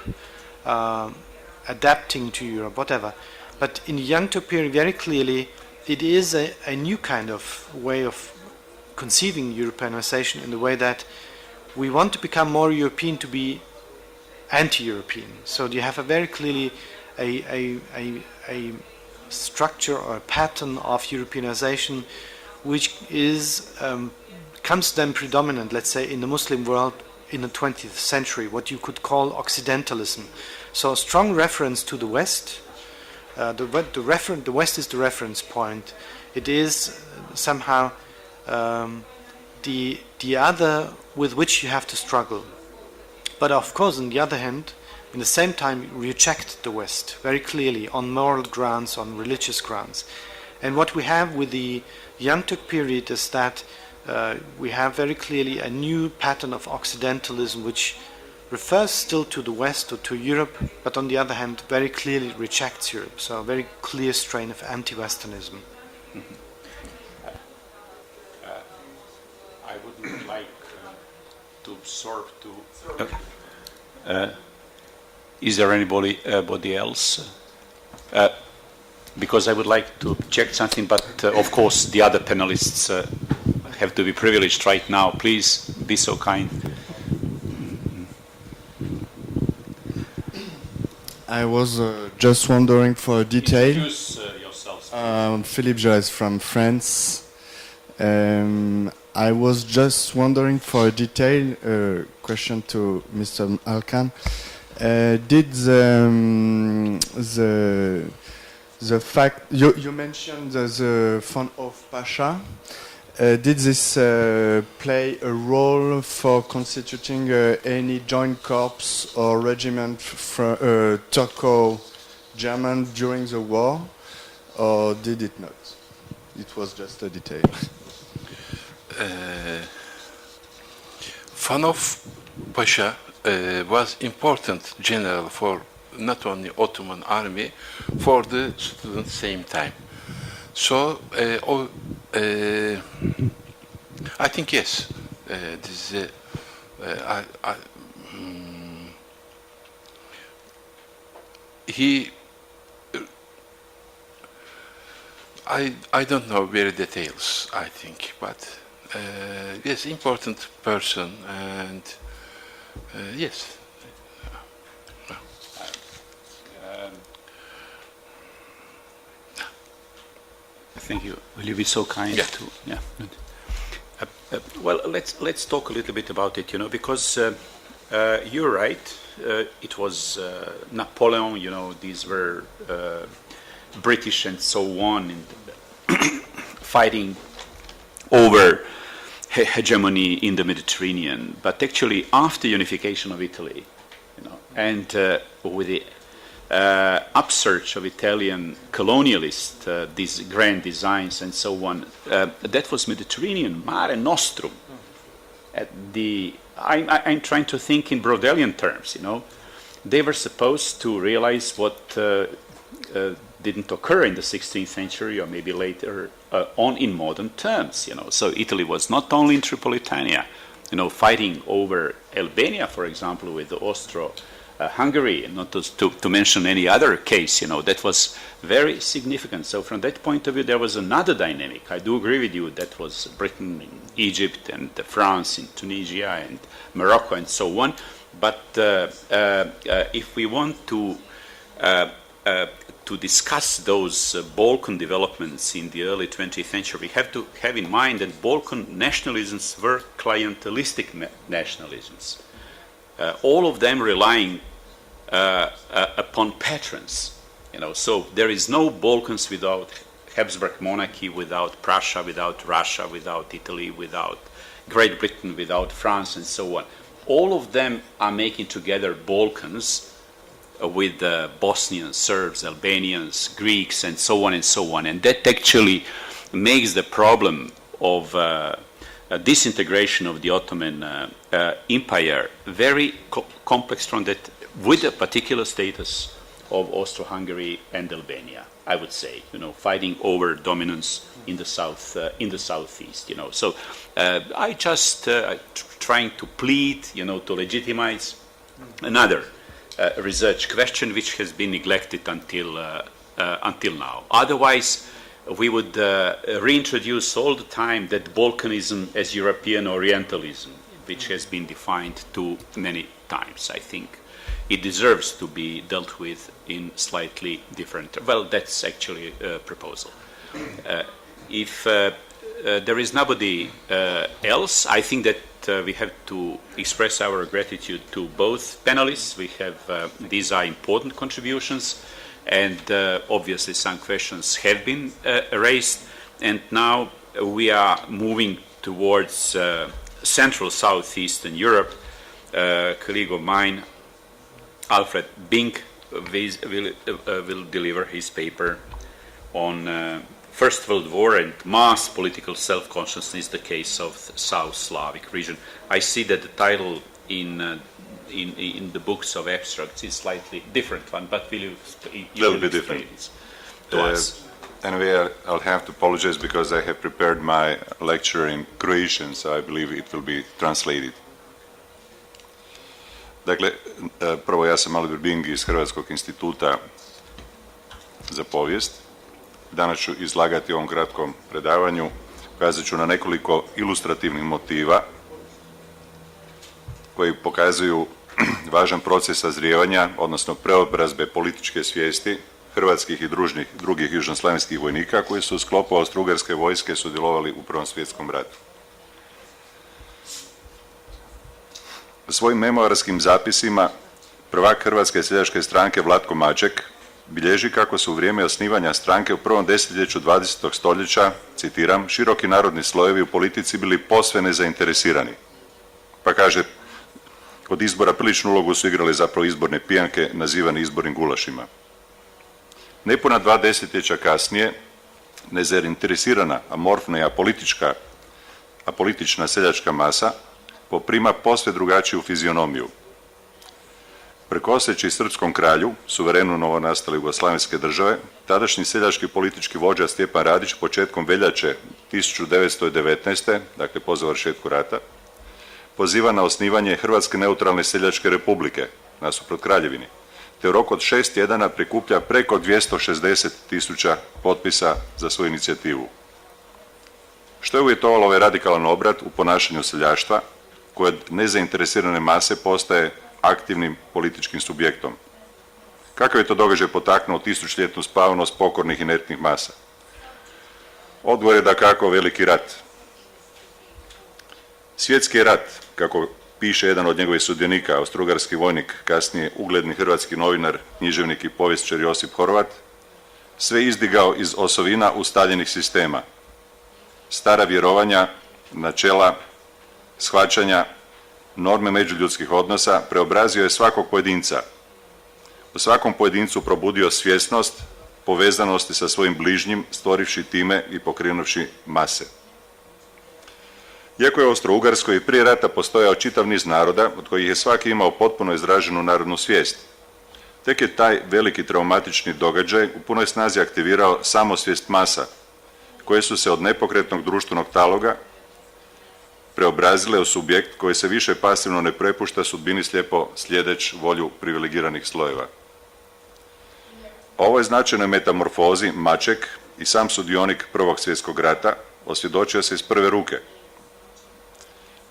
adapting to Europe, whatever. But in the Young Turk period, very clearly, it is a new kind of way of conceiving Europeanization, in the way that we want to become more European to be anti-European. So you have a very clearly a structure or a pattern of Europeanization which is comes then predominant, let's say, in the Muslim world in the 20th century, what you could call Occidentalism. So a strong reference to the West. The West is the reference point. It is somehow the other with which you have to struggle. But of course, on the other hand, in the same time, reject the West very clearly on moral grounds, on religious grounds. And what we have with the Young Turk period is that we have very clearly a new pattern of Occidentalism which refers still to the West or to Europe, but on the other hand very clearly rejects Europe. So a very clear strain of anti-Westernism. Mm-hmm. I would like to absorb to... is there anybody else? Because I would like to check something, but of course the other panelists have to be privileged right now. Please be so kind. I was just wondering for a detail. Introduce yourselves. Philippe Jaurès from France. I was just wondering for a detail question to Mr. Alkan. Did the fact you mentioned the Font of Pasha, did this play a role for constituting any joint corps or regiment from German during the war, or did it not? It was just a detail. Fanov Pasha was important general for not only Ottoman army, for the students same time. So I think yes, this is I don't know very details, I think, but yes, important person, and yes. Thank you. Will you be so kind to? Yeah. Well, let's talk a little bit about it. Because you're right. It was Napoleon. These were British and so on, and fighting over hegemony in the Mediterranean. But actually, after unification of Italy, and with the upsurge of Italian colonialists, these grand designs and so on, that was Mediterranean, Mare Nostrum. I'm trying to think in Brodelian terms, They were supposed to realize what didn't occur in the 16th century or maybe later on in modern terms, So Italy was not only in Tripolitania, fighting over Albania, for example, with the Austro-Hungary, and not to mention any other case, that was very significant. So from that point of view, there was another dynamic. I do agree with you, that was Britain, in Egypt, and France, in Tunisia, and Morocco, and so on. But if we want to discuss those Balkan developments in the early 20th century, we have to have in mind that Balkan nationalisms were clientelistic nationalisms. All of them relying upon patrons, So there is no Balkans without Habsburg monarchy, without Prussia, without Russia, without Italy, without Great Britain, without France, and so on. All of them are making together Balkans with Bosnians, Serbs, Albanians, Greeks, and so on and so on. And that actually makes the problem of disintegration of the Ottoman Empire very complex from that, with a particular status of Austro-Hungary and Albania, I would say, fighting over dominance in the southeast, So I just trying to plead, to legitimize another research question which has been neglected until now. Otherwise, we would reintroduce all the time that Balkanism as European Orientalism, which has been defined too many times. I think it deserves to be dealt with in slightly different. Well, that's actually a proposal. If there is nobody else, I think that we have to express our gratitude to both panelists. We have these are important contributions, and obviously some questions have been raised. And now we are moving towards Central Southeastern Europe. A colleague of mine, Alfred Bink, will deliver his paper on First World War and mass political self-consciousness, the case of the South Slavic region. I see that the title in the books of abstracts is slightly different one, but will you will be different to us? Anyway, I'll have to apologize because I have prepared my lecture in Croatian, so I believe it will be translated. Dakle, prvo ja sam Albert Bing iz Hrvatskog instituta za povijest. Danas ću izlagati u ovom kratkom predavanju, ukazat ću na nekoliko ilustrativnih motiva koji pokazuju važan proces sazrijevanja, odnosno preobrazbe političke svijesti hrvatskih i drugih južnoslavenskih vojnika koji su u sklopu austro-ugarske vojske sudjelovali u Prvom svjetskom ratu. Svojim memoarskim zapisima prvak Hrvatske seljačke stranke Vlatko Maček bilježi kako su u vrijeme osnivanja stranke u prvom desetljeću 20. stoljeća, citiram, široki narodni slojevi u politici bili posve nezainteresirani. Pa kaže, kod izbora priličnu ulogu su igrali zapravo izborne pijanke nazivane izbornim gulašima. Nepuna 2 desetljeća kasnije, nezainteresirana, amorfna i apolitična seljačka masa poprima posve drugačiju fizionomiju. Prkoseći srpskom kralju, suverenu novonastale jugoslavenske države, tadašnji seljački politički vođa Stjepan Radić početkom veljače 1919. dakle po završetku rata, poziva na osnivanje Hrvatske neutralne seljačke republike nasuprot kraljevini, te u roku od 6 tjedana prikuplja preko 260.000 potpisa za svoju inicijativu. Što je uvjetovalo ovaj radikalan obrat u ponašanju seljaštva, koje od nezainteresirane mase postaje aktivnim političkim subjektom? Kakav je to događaj potaknuo tisućljetnu spavanost pokornih inertnih masa? Odgovor je dakako veliki rat. Svjetski rat, kako piše jedan od njegovih sudionika, austrougarski vojnik, kasnije ugledni hrvatski novinar, književnik i povjesničar Josip Horvat, sve izdigao iz osovina ustaljenih sistema, stara vjerovanja, načela, shvaćanja, norme međuljudskih odnosa, preobrazio je svakog pojedinca. U svakom pojedincu probudio svjesnost povezanosti sa svojim bližnjim, stvorivši time i pokrenuvši mase. Iako je u Austro-Ugarskoj i prije rata postojao čitav niz naroda, od kojih je svaki imao potpuno izraženu narodnu svijest, tek je taj veliki traumatični događaj u punoj snazi aktivirao samosvijest masa, koje su se od nepokretnog društvenog taloga preobrazile u subjekt koji se više pasivno ne prepušta sudbini slijepo sljedeć volju privilegiranih slojeva. O ovoj značajnoj metamorfozi Maček i sam sudionik Prvog svjetskog rata osvjedočio se iz prve ruke.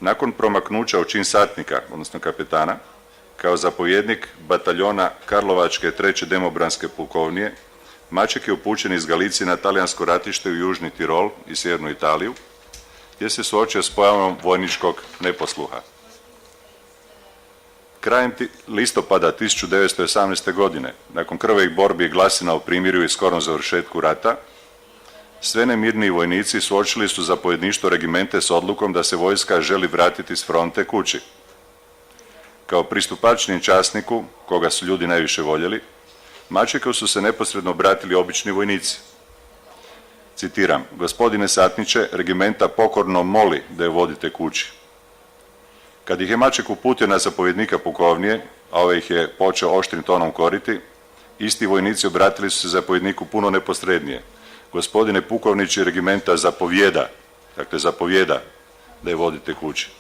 Nakon promaknuća u čin satnika, odnosno kapetana, kao zapovjednik bataljona Karlovačke 3. demobranske pukovnije, Maček je upućen iz Galicije na talijansko ratište u Južni Tirol i Sjevernu Italiju, gdje se suočio s pojavom vojničkog neposluha. Krajem listopada 1918. godine, nakon krvavih borbi i glasina o primirju i skorom završetku rata, sve nemirniji vojnici suočili su zapovjedništvo regimente s odlukom da se vojska želi vratiti s fronte kući. Kao pristupačnijem časniku, koga su ljudi najviše voljeli, Mačeku su se neposredno obratili obični vojnici. Citiram: "Gospodine satniče, regimenta pokorno moli da je vodite kući." Kad ih je Maček uputio na zapovjednika pukovnije, a ovaj ih je počeo oštrim tonom koriti, isti vojnici obratili su se zapovjedniku puno neposrednije: "Gospodine pukovniče, regimenta zapovjeda, dakle zapovjeda da je vodite kući."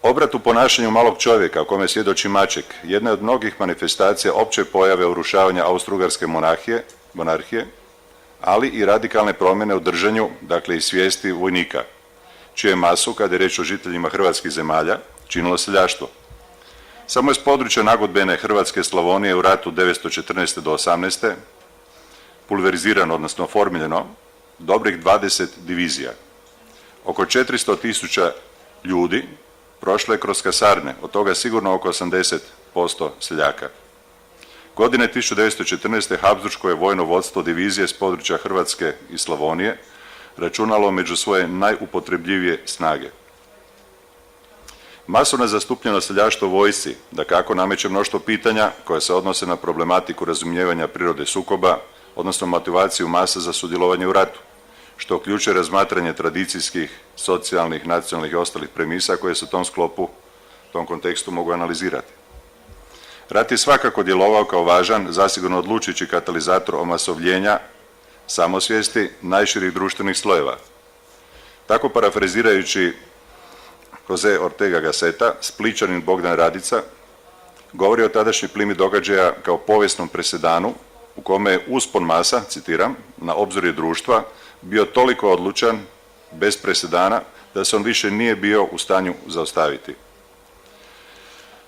Obrat u ponašanju malog čovjeka, o kome svjedoči Maček, jedna je od mnogih manifestacija opće pojave urušavanja austrougarske monarhije, ali i radikalne promjene u držanju, dakle i svijesti vojnika, čiju je masu, kada je riječ o žiteljima hrvatskih zemalja, činilo seljaštvo. Samo iz područja nagodbene Hrvatske Slavonije u ratu 914. do 18. pulverizirano, odnosno oformljeno, dobrih 20 divizija. Oko 400.000 ljudi prošlo je kroz kasarne, od toga sigurno oko 80% seljaka. Godine 1914. Habsburško je vojno vodstvo divizije s područja Hrvatske i Slavonije računalo među svoje najupotrebljivije snage. Masovna zastupljenost seljaštva u vojsci dakako nameće mnoštvo pitanja koja se odnose na problematiku razumijevanja prirode sukoba, odnosno motivaciju masa za sudjelovanje u ratu, što uključuje razmatranje tradicijskih, socijalnih, nacionalnih i ostalih premisa koje se u tom sklopu, u tom kontekstu mogu analizirati. Rat je svakako djelovao kao važan, zasigurno odlučujući katalizator omasovljenja samosvijesti najširih društvenih slojeva. Tako parafrazirajući Jose Ortega Gasseta, Splićanin Bogdan Radica govori o tadašnjoj plimi događaja kao povijesnom presedanu u kome je uspon masa, citiram, na obzorje društva bio toliko odlučan, bez presedana, da se on više nije bio u stanju zaustaviti.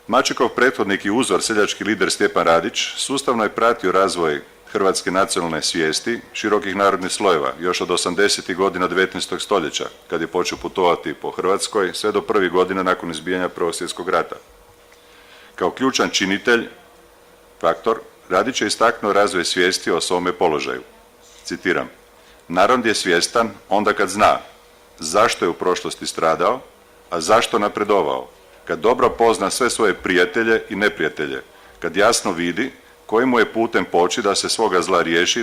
Mačekov prethodnik i uzor, seljački lider Stjepan Radić, sustavno je pratio razvoj hrvatske nacionalne svijesti širokih narodnih slojeva još od 80. godina 19. stoljeća, kad je počeo putovati po Hrvatskoj, sve do prvih godina nakon izbijanja Prvog svjetskog rata. Kao ključan činitelj, faktor, Radić je istaknuo razvoj svijesti o svome položaju. Citiram: "Narod je svjestan onda kad zna zašto je u prošlosti stradao, a zašto napredovao, kad dobro pozna sve svoje prijatelje i neprijatelje, kad jasno vidi kojemu je putem poći da se svoga zla riješi,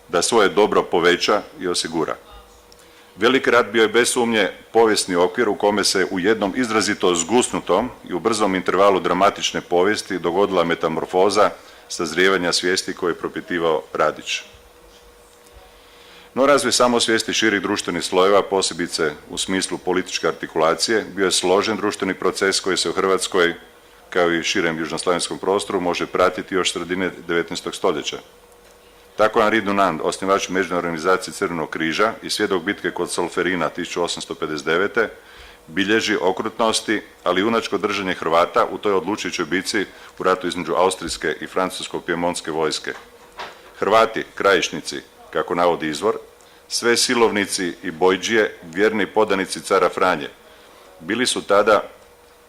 da svoje dobro poveća i osigura. Veliki rat bio je bez sumnje povijesni okvir u kome se u jednom izrazito zgusnutom i u brzom intervalu dramatične povijesti dogodila metamorfoza sazrijevanja svijesti koje je propitivao Radić. No razvoj samosvijesti širih društvenih slojeva, posebice u smislu političke artikulacije, bio je složen društveni proces koji se u Hrvatskoj, kao i širem južnoslavenskom prostoru, može pratiti još sredine 19. stoljeća. Tako Henri Dunant, osnivač Međunarodne organizacije Crvenog križa i svjedok bitke kod Solferina 1859. bilježi okrutnosti, ali i junačko držanje Hrvata u toj odlučujućoj bici u ratu između austrijske i francusko-pjemonske vojske. Hrvati, krajišnici, kako navodi izvor, sve silovnici i bojđije, vjerni podanici cara Franje, bili su tada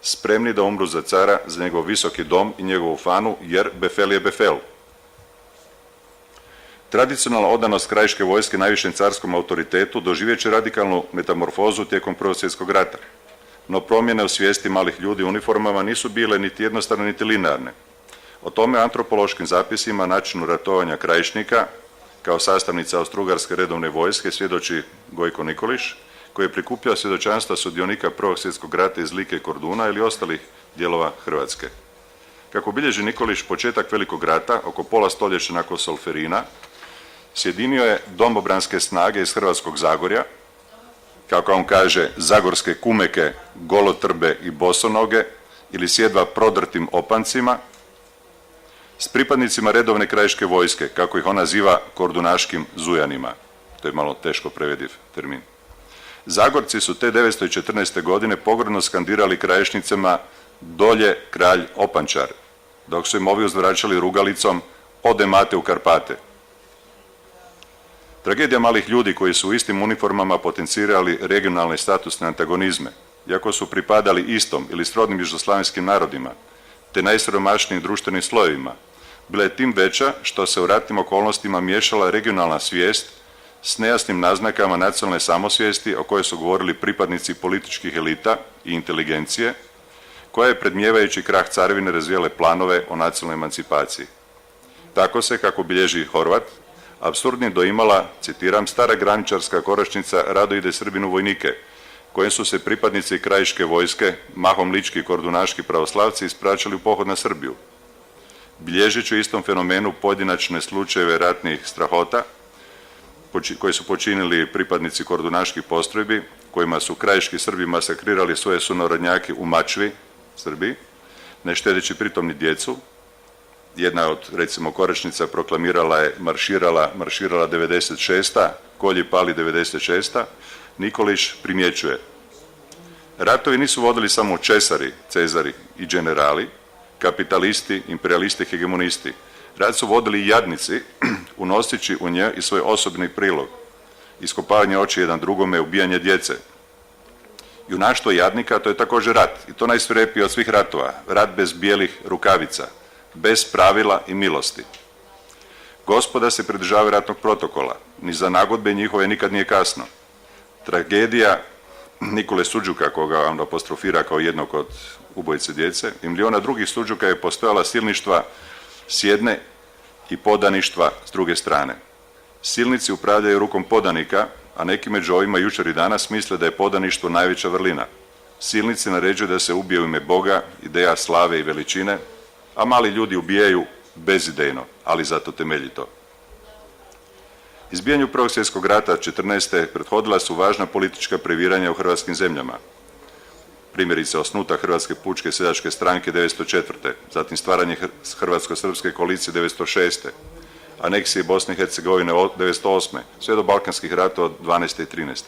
spremni da umru za cara, za njegov visoki dom i njegovu fanu, jer befel je befel. Tradicionalna odanost krajiške vojske najvišem carskom autoritetu doživjet će radikalnu metamorfozu tijekom Prvog svjetskog rata. No promjene u svijesti malih ljudi u uniformama nisu bile niti jednostavne niti linearne. O tome antropološkim zapisima načinu ratovanja krajišnika kao sastavnica Austro-Ugarske redovne vojske svjedoči Gojko Nikolić, koji je prikupljao svjedočanstva sudionika Prvog svjetskog rata iz Like i Korduna ili ostalih dijelova Hrvatske. Kako bilježi Nikolić, početak Velikog rata, oko pola stoljeća nakon Solferina, sjedinio je domobranske snage iz Hrvatskog Zagorja, kako on kaže, zagorske kumeke, golotrbe i bosonoge, ili sjedva prodrtim opancima, s pripadnicima redovne krajiške vojske, kako ih on naziva kordunaškim zujanima. To je malo teško prevediv termin. Zagorci su te 914. godine pogrdno skandirali krajišnicama dolje kralj Opančar, dok su im ovi uzvraćali rugalicom ode mate u Karpate. Tragedija malih ljudi koji su u istim uniformama potencirali regionalne statusne antagonizme, iako su pripadali istom ili srodnim južnoslavenskim narodima, te najsiromašnijim društvenim slojevima, bila je tim veća što se u ratnim okolnostima miješala regionalna svijest s nejasnim naznakama nacionalne samosvijesti o kojoj su govorili pripadnici političkih elita i inteligencije, koja je predmjevajući krah carevine razvijale planove o nacionalnoj emancipaciji. Tako se, kako bilježi Horvat, apsurdni doimala, citiram, stara graničarska koračnica rado ide Srbinu vojnike, kojim su se pripadnici krajiške vojske, mahom lički i kordunaški pravoslavci, ispraćali u pohod na Srbiju. Bilježeći u istom fenomenu pojedinačne slučajeve ratnih strahota, koji su počinili pripadnici kordunaških postrojbi, kojima su krajiški Srbi masakrirali svoje sunarodnjake u Mačvi, Srbiji, ne štedeći pritom ni djecu. Jedna od, recimo, koračnica proklamirala je marširala 96. kolji pali 96. Nikolić primjećuje: ratovi nisu vodili samo česari, cezari i generali, kapitalisti, imperialisti, hegemonisti. Rat su vodili i jadnici, unoseći u nje i svoj osobni prilog. Iskopavanje oči jedan drugome, ubijanje djece. Junaštvo jadnika, to je također rat, i to najsvirepiji od svih ratova. Rat bez bijelih rukavica, bez pravila i milosti. Gospoda se pridržava ratnog protokola, ni za nagodbe njihove nikad nije kasno. Tragedija Nikole Suđuka, koga on apostrofira kao jednog od ubojice djece, i miliona drugih Suđuka je postojala silništva s jedne i podaništva s druge strane. Silnici upravljaju rukom podanika, a neki među ovima jučer i danas misle da je podaništvo najveća vrlina. Silnici naređuju da se ubije u ime Boga, ideja slave i veličine, a mali ljudi ubijaju bezidejno, ali zato temeljito. Izbijanju Prvog svjetskog rata 14. prethodila su važna politička previranja u hrvatskim zemljama. Primjerice osnutak Hrvatske pučke seljačke stranke 1904. Zatim stvaranje Hrvatsko-srpske koalicije 1906. Aneksije Bosne i Hercegovine 1908. sve do Balkanskih rata od 12. i 13.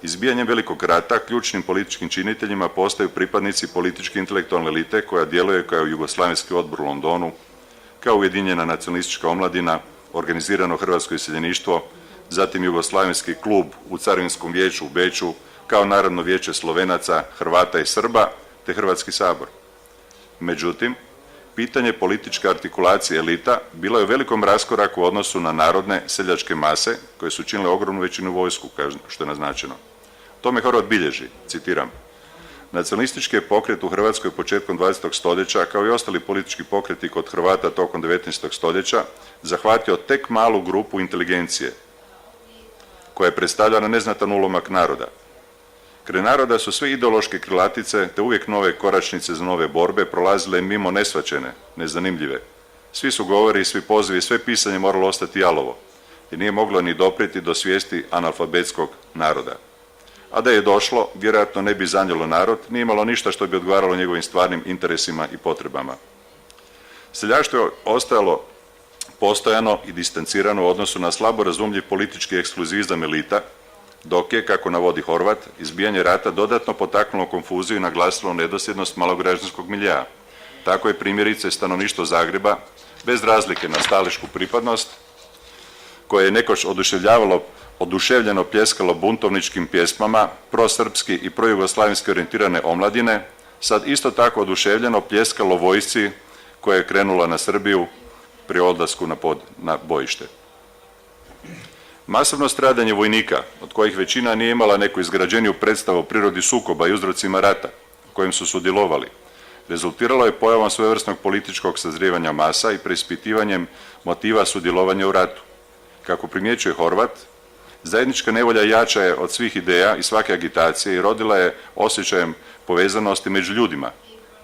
Izbijanjem Velikog rata ključnim političkim činiteljima postaju pripadnici političke intelektualne elite koja djeluje kao Jugoslavenski odbor u Londonu, kao Ujedinjena nacionalistička omladina, organizirano hrvatsko iseljeništvo, zatim Jugoslavenski klub u Carinskom vijeću u Beču, kao Narodno vijeće Slovenaca, Hrvata i Srba, te Hrvatski sabor. Međutim, pitanje političke artikulacije elita bilo je u velikom raskoraku u odnosu na narodne seljačke mase koje su činile ogromnu većinu vojsku, što je naznačeno. Tome Horvat bilježi, citiram: Nacionalistički je pokret u Hrvatskoj početkom 20. stoljeća, kao i ostali politički pokreti kod Hrvata tokom 19. stoljeća, zahvatio tek malu grupu inteligencije, koja je predstavljala neznatan ulomak naroda. Kraj naroda su sve ideološke krilatice, te uvijek nove koračnice za nove borbe prolazile mimo nesvaćene, nezanimljive. Svi su govori, svi pozivi, sve pisanje moralo ostati jalovo, jer nije moglo ni doprijeti do svijesti analfabetskog naroda. A da je došlo, vjerojatno ne bi zanjelo narod, nije imalo ništa što bi odgovaralo njegovim stvarnim interesima i potrebama. Seljaštvo je ostajalo postojano i distancirano u odnosu na slabo razumljiv politički ekskluzivizam elita, dok je, kako navodi Horvat, izbijanje rata dodatno potaknulo konfuziju i naglasilo nedosljednost malograđanskog miljea. Tako je primjerice stanovništvo Zagreba, bez razlike na stališku pripadnost, koje je nekoć oduševljeno pljeskalo buntovničkim pjesmama, prosrpski i projugoslavenski orijentirane omladine, sad isto tako oduševljeno pljeskalo vojsci koja je krenula na Srbiju pri odlasku na bojište. Masovno stradanje vojnika, od kojih većina nije imala neku izgrađeniju predstavu o prirodi sukoba i uzrocima rata u kojem su sudjelovali, rezultiralo je pojavom svojevrsnog političkog sazrijevanja masa i preispitivanjem motiva sudjelovanja u ratu. Kako primjećuje Horvat, zajednička nevolja jača je od svih ideja i svake agitacije i rodila je osjećajem povezanosti među ljudima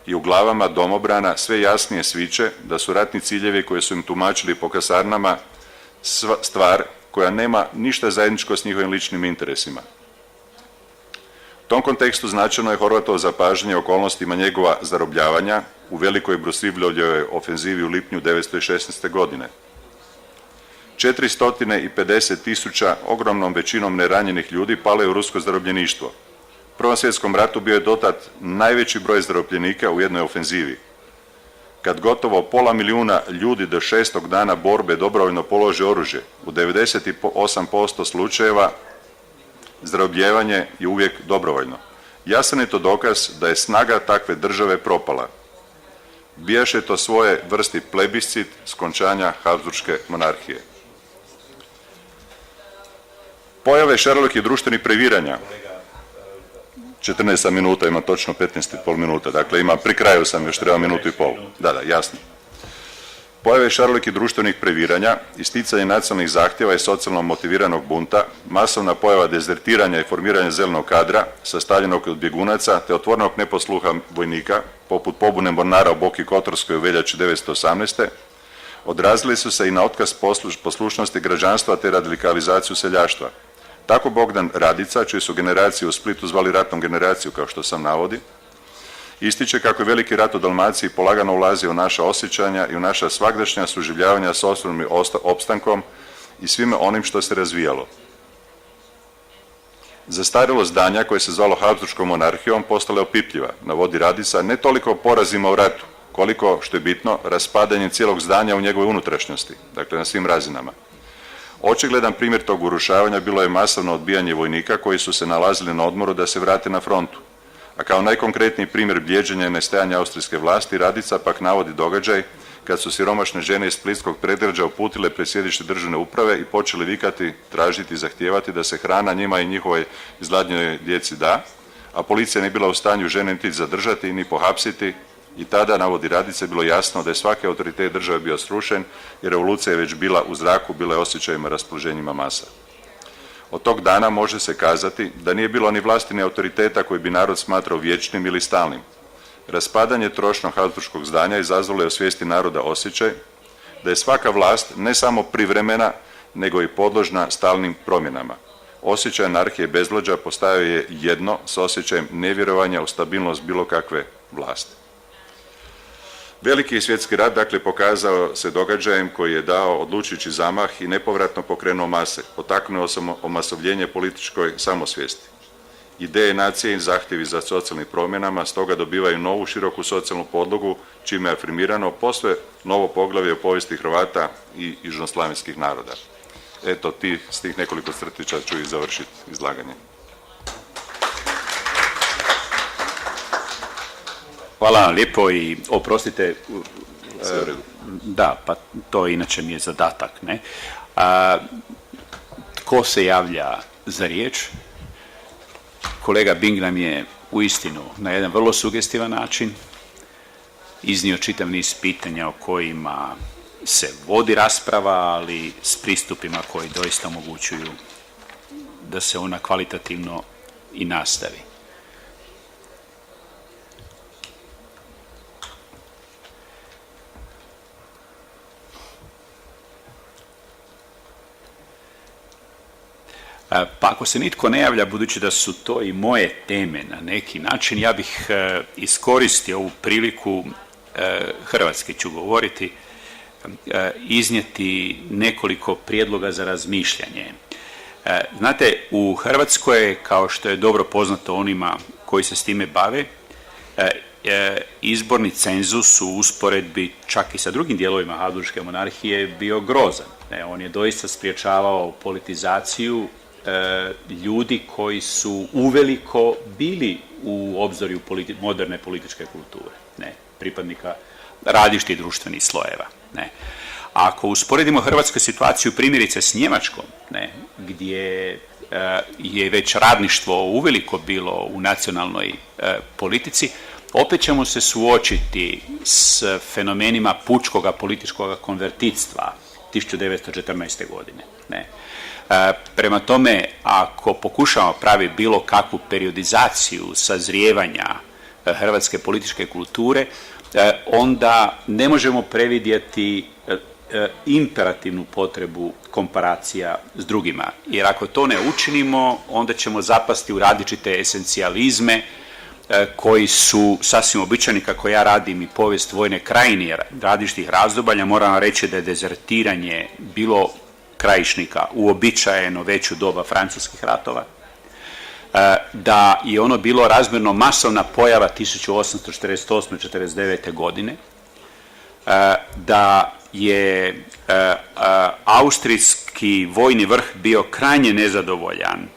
i u glavama domobrana sve jasnije sviće da su ratni ciljevi koje su im tumačili po kasarnama stvar koja nema ništa zajedničko s njihovim ličnim interesima. U tom kontekstu značajno je Horvatovo zapažanje okolnostima njegova zarobljavanja u velikoj Brusivljovljevoj ofenzivi u lipnju 1916. godine. 450.000 ogromnom većinom neranjenih ljudi palo je u rusko zarobljeništvo. U Prvom svjetskom ratu bio je dotad najveći broj zarobljenika u jednoj ofenzivi. Kad gotovo pola milijuna ljudi do 6. dana borbe dobrovoljno polože oružje, u 98% slučajeva zarobljavanje je uvijek dobrovoljno. Jasan je to dokaz da je snaga takve države propala. Bijaše to svoje vrsti plebiscit skončanja Habsburške monarhije. Pojave šaroliki društvenih previranja. 14 minuta, ima točno 15,5 minuta, dakle ima, pri kraju sam, još treba minutu i pol. Da, jasno. Pojave šaroliki društvenih previranja, isticanje nacionalnih zahtjeva i socijalno motiviranog bunta, masovna pojava dezertiranja i formiranja zelenog kadra, sastavljenog od bjegunaca, te otvornog neposluha vojnika, poput pobune mornara u Boki Kotorskoj u veljači 1918. odrazili su se i na otkaz poslušnosti građanstva te radikalizaciju seljaštva. Tako Bogdan Radica, čiju su generaciju u Splitu zvali ratnom generaciju, kao što sam navodi, ističe kako je veliki rat u Dalmaciji polagano ulazio u naša osjećanja i u naša svagdašnja suživljavanja s osnovnim opstankom i svime onim što se razvijalo. Zastarjelo zdanja koje se zvalo Habsburškom monarhijom postale opipljiva, navodi Radica, ne toliko porazima u ratu, koliko, što je bitno, raspadanjem cijelog zdanja u njegovoj unutrašnjosti, dakle na svim razinama. Očigledan primjer tog urušavanja bilo je masovno odbijanje vojnika koji su se nalazili na odmoru da se vrate na frontu. A kao najkonkretniji primjer bljeđenja i nestajanja austrijske vlasti, Radica pak navodi događaj kad su siromašne žene iz splitskog predgrađa uputile pred sjedište državne uprave i počeli vikati, tražiti i zahtijevati da se hrana njima i njihovoj izgladnjoj djeci da, a policija nije bila u stanju žene niti zadržati ni pohapsiti. I tada, navodi Radice, bilo jasno da je svaki autoritet države bio srušen jer revolucija je već bila u zraku, bila je osjećajima, raspoloženjima masa. Od tog dana može se kazati da nije bilo ni vlasti ni autoriteta koji bi narod smatrao vječnim ili stalnim. Raspadanje trošnog habsburškog zdanja izazvalo je u svijesti naroda osjećaj da je svaka vlast ne samo privremena, nego i podložna stalnim promjenama. Osjećaj anarhije i bezvlađa postajao je jedno s osjećajem nevjerovanja u stabilnost bilo kakve vlasti. Veliki svjetski rat, dakle, pokazao se događajem koji je dao odlučujući zamah i nepovratno pokrenuo mase, potaknuo omasovljenje političkoj samosvijesti. Ideje nacije i zahtjevi za socijalnim promjenama stoga dobivaju novu široku socijalnu podlogu, čime je afirmirano posve novo poglavlje u povijesti Hrvata i južnoslavenskih naroda. Eto, s tih nekoliko crtića ću i završiti izlaganje. Hvala vam lijepo i oprostite, da, pa to inače mi je zadatak, ne? Tko se javlja za riječ? Kolega Bing nam je uistinu na jedan vrlo sugestivan način iznio čitav niz pitanja o kojima se vodi rasprava, ali s pristupima koji doista omogućuju da se ona kvalitativno i nastavi. Pa ako se nitko ne javlja, budući da su to i moje teme na neki način, ja bih iskoristio ovu priliku, hrvatski ću govoriti, iznijeti nekoliko prijedloga za razmišljanje. Znate, u Hrvatskoj, kao što je dobro poznato onima koji se s time bave, izborni cenzus u usporedbi čak i sa drugim dijelovima Habsburške monarhije bio grozan. On je doista spriječavao politizaciju ljudi koji su uveliko bili u obzorju moderne političke kulture, pripadnika različitih društvenih slojeva. Ako usporedimo hrvatsku situaciju primjerice s Njemačkom, gdje je već radništvo uveliko bilo u nacionalnoj politici, opet ćemo se suočiti s fenomenima pučkoga političkog konvertitstva 1914. godine. Prema tome, ako pokušamo praviti bilo kakvu periodizaciju sazrijevanja hrvatske političke kulture, onda ne možemo previdjeti imperativnu potrebu komparacija s drugima. Jer ako to ne učinimo, onda ćemo zapasti u različite esencijalizme koji su sasvim običajni. Kako ja radim i povijest vojne krajine različitih razdoblja, moram reći da je dezertiranje bilo krajišnika uobičajeno već u doba francuskih ratova, da je ono bilo razmjerno masovna pojava 1848-49. godine, da je austrijski vojni vrh bio krajnje nezadovoljan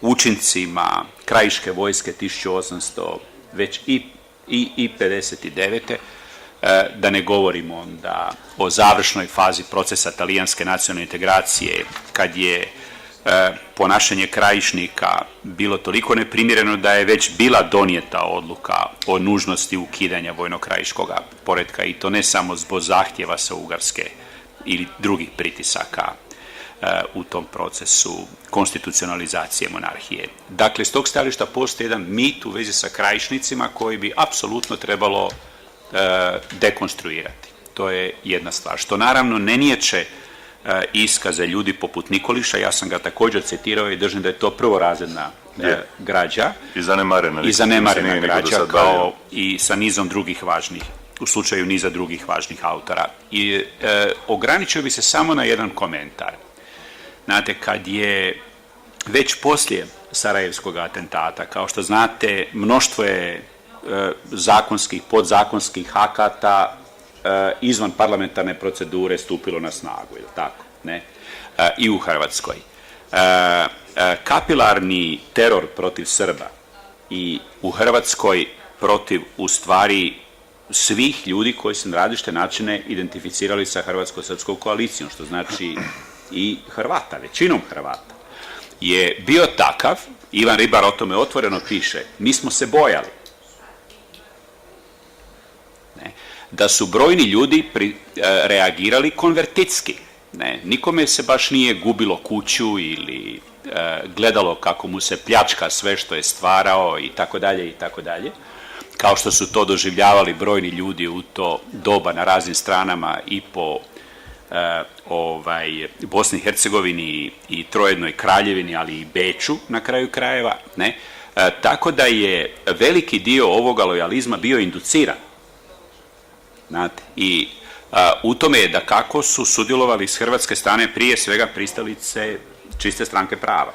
učincima krajiške vojske 1800 već i 59. Da ne govorimo onda o završnoj fazi procesa talijanske nacionalne integracije, kad je ponašanje krajišnika bilo toliko neprimjereno da je već bila donijeta odluka o nužnosti ukidanja vojno-krajiškog poretka, i to ne samo zbog zahtjeva sa Ugarske ili drugih pritisaka u tom procesu konstitucionalizacije monarhije. Dakle, s tog stajališta postoji jedan mit u vezi sa krajišnicima koji bi apsolutno trebalo dekonstruirati. To je jedna stvar. Što naravno ne niječe iskaze ljudi poput Nikoliša, ja sam ga također citirao i držim da je to prvorazredna građa. I zanemarena građa, kao i sa nizom drugih važnih, u slučaju niza drugih važnih autora. I ograničio bi se samo na jedan komentar. Znate, kad je već poslije Sarajevskog atentata, kao što znate, mnoštvo je zakonskih, podzakonskih akata izvan parlamentarne procedure stupilo na snagu, ili tako, ne? I u Hrvatskoj. Kapilarni teror protiv Srba i u Hrvatskoj protiv, u stvari, svih ljudi koji su na različite načine identificirali sa hrvatsko-srpskom koalicijom, što znači i Hrvata, većinom Hrvata, je bio takav. Ivan Ribar o tome otvoreno piše, mi smo se bojali da su brojni ljudi reagirali konvertitski. Nikome se baš nije gubilo kuću ili gledalo kako mu se pljačka sve što je stvarao i tako dalje i tako dalje, kao što su to doživljavali brojni ljudi u to doba na raznim stranama i po Bosni i Hercegovini i Trojednoj Kraljevini, ali i Beču na kraju krajeva. Tako da je veliki dio ovoga lojalizma bio induciran. Znate, i u tome je da kako su sudjelovali s hrvatske strane prije svega pristalice čiste stranke prava.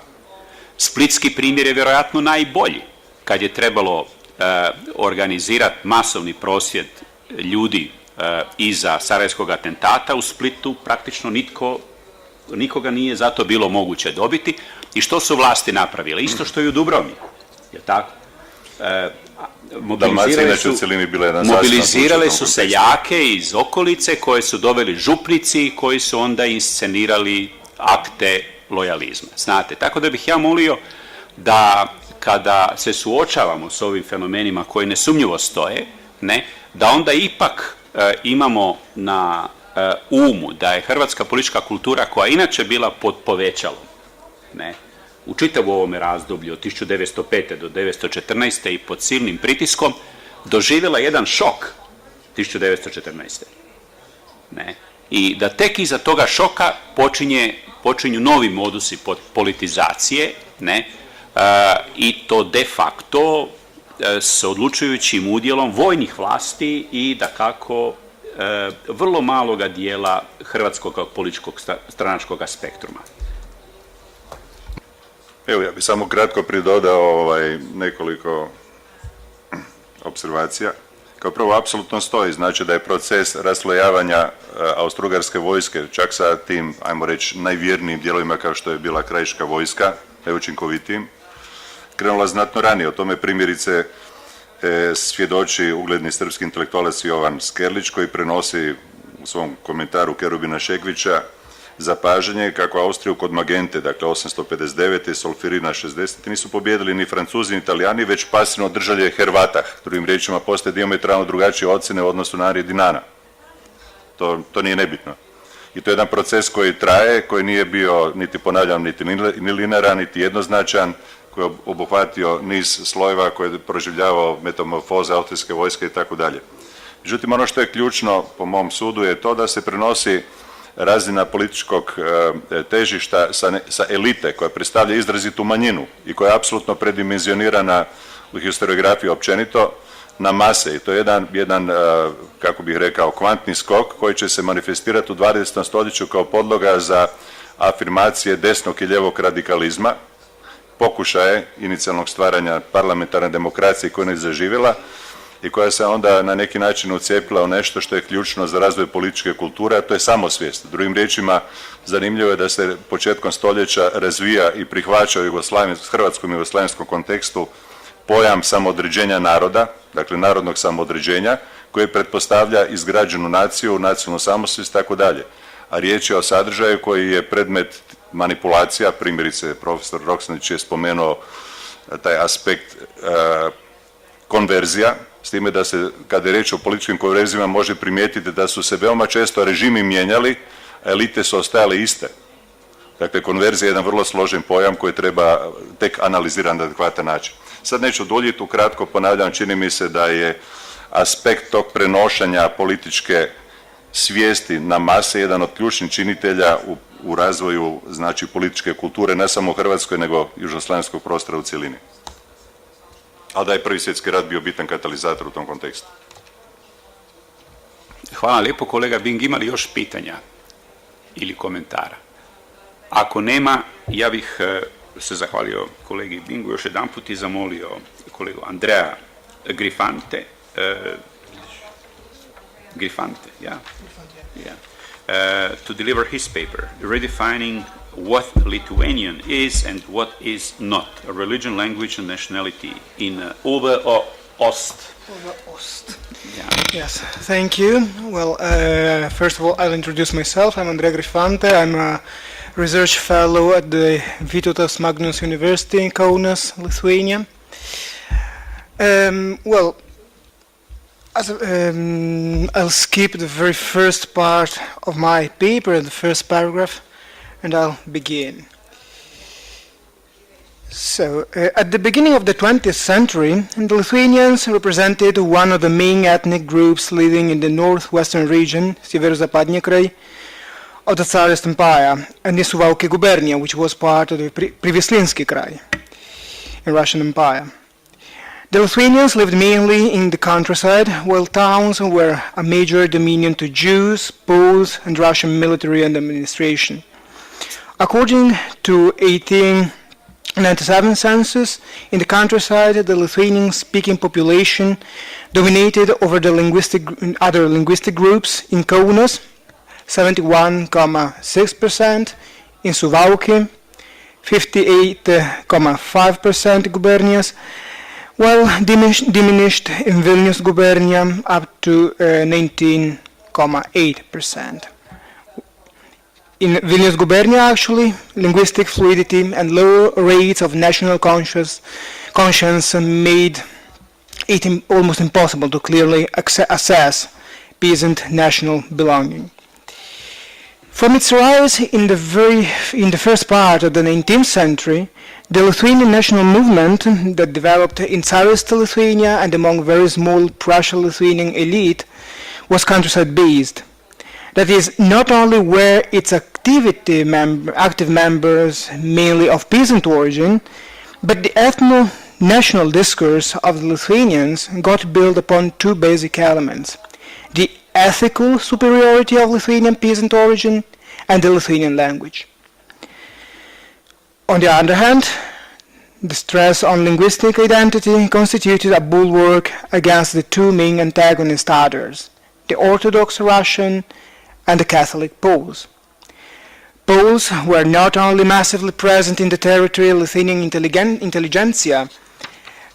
Splitski primjer je vjerojatno najbolji, kad je trebalo organizirati masovni prosvjed ljudi iza Sarajevskog atentata. U Splitu praktično nikoga nije zato bilo moguće dobiti. I što su vlasti napravile? Isto što i u Dubrovniku, je tako? Mobilizirale su seljake iz okolice koje su doveli župnici i koji su onda inscenirali akte lojalizma. Znate, tako da bih ja molio da kada se suočavamo s ovim fenomenima koji nesumnjivo stoje, ne, da onda ipak imamo na umu da je hrvatska politička kultura, koja inače bila pod povećalom, ne, u čitavu ovome razdoblju od 1905. do 1914. i pod silnim pritiskom, doživjela jedan šok 1914. Ne. I da tek iza toga šoka počinju novi modusi politizacije, ne, i to de facto s odlučujućim udjelom vojnih vlasti i dakako vrlo maloga dijela hrvatskog političkog stranačkog spektruma. Evo, ja bih samo kratko pridodao nekoliko observacija. Kao prvo, apsolutno stoji, znači da je proces raslojavanja austro-ugarske vojske, čak sa tim, ajmo reći, najvjernijim dijelovima kao što je bila krajiška vojska, najučinkovitijim, krenula znatno ranije. O tome primjerice svjedoči ugledni srpski intelektualac Jovan Skerlić, koji prenosi u svom komentaru Kerubina Šegvića zapažanje kako Austriju kod Magente, dakle 859. i Solferina 60. nisu pobijedili ni Francuzi ni Italijani, već pasivno držalje Hrvata. Drugim riječima, postoje diametralno drugačije ocjene u odnosu na Ari Dinana. To nije nebitno. I to je jedan proces koji traje, koji nije bio, niti ponavljam, niti linearan, niti jednoznačan, koji je obuhvatio niz slojeva, koji je proživljavao metamorfoze austrijske vojske i tako dalje. Međutim, ono što je ključno, po mom sudu, je to da se prenosi razina političkog težišta sa elite, koja predstavlja izrazitu manjinu i koja je apsolutno predimenzionirana u historiografiji općenito, na mase. I to je jedan, kako bih rekao, kvantni skok koji će se manifestirati u 20. stoljeću kao podloga za afirmacije desnog i ljevog radikalizma, pokušaje inicijalnog stvaranja parlamentarne demokracije koja je zaživjela i koja se onda na neki način ucijepila u nešto što je ključno za razvoj političke kulture, a to je samosvijest. Drugim riječima, zanimljivo je da se početkom stoljeća razvija i prihvaća u hrvatskom i jugoslavenskom kontekstu pojam samoodređenja naroda, dakle narodnog samoodređenja, koji pretpostavlja izgrađenu naciju, nacionalnu samosvijest, tako dalje. A riječ je o sadržaju koji je predmet manipulacija, primjerice profesor Roksandić je spomenuo taj aspekt konverzija, s time da se, kada je riječ o političkim konverzijama, može primijetiti da su se veoma često režimi mijenjali, a elite su ostajale iste. Dakle, konverzija je jedan vrlo složen pojam koji treba tek analizirati na adekvatan način. Sad neću duljiti, ukratko ponavljam, čini mi se da je aspekt tog prenošanja političke svijesti na mase jedan od ključnih činitelja u razvoju, znači, političke kulture, ne samo u Hrvatskoj, nego južnoslavenskog prostora u cjelini. Ali da je Prvi svjetski rat bio bitan katalizator u tom kontekstu. Hvala lijepo, kolega Bing. Ima li još pitanja ili komentara? Ako nema, ja bih se zahvalio kolegi Bingu još jedan put i zamolio kolegu Andrea Griffante, to deliver his paper, Redefining what Lithuanian is and what is not, a religion, language and nationality in Ober or Ost. Yeah. Yes, thank you. Well, first of all, I'll introduce myself. I'm Andrea Griffante. I'm a research fellow at the Vytautas Magnus University in Kaunas, Lithuania. I'll skip the very first part of my paper, the first paragraph, and I'll begin. So, at the beginning of the 20th century, the Lithuanians represented one of the main ethnic groups living in the northwestern region, Severozapadny Krai, of the Tsarist Empire, and the Suwałki Gubernia, which was part of the Privislinsky Krai in Russian Empire. The Lithuanians lived mainly in the countryside, while towns were a major dominion to Jews, Poles, and Russian military and administration. According to 1897 census, in the countryside, the Lithuanian-speaking population dominated over the other linguistic groups in Kaunas, 71.6%, in Suwałki, 58.5% gubernias, while diminished in Vilnius gubernia up to 19.8%. In Vilnius gubernia, actually, linguistic fluidity and low rates of national conscience made it almost impossible to clearly assess peasant national belonging. From its rise in the first part of the 19th century, the Lithuanian national movement that developed in Tsarist Lithuania and among very small Prussian-Lithuanian elite was countryside-based. That is, not only were its active members mainly of peasant origin, but the ethno-national discourse of the Lithuanians got built upon two basic elements: the ethical superiority of Lithuanian peasant origin and the Lithuanian language. On the other hand, the stress on linguistic identity constituted a bulwark against the two main antagonist others, the Orthodox Russian and the Catholic Poles. Poles were not only massively present in the territory Lithuanian intelligentsia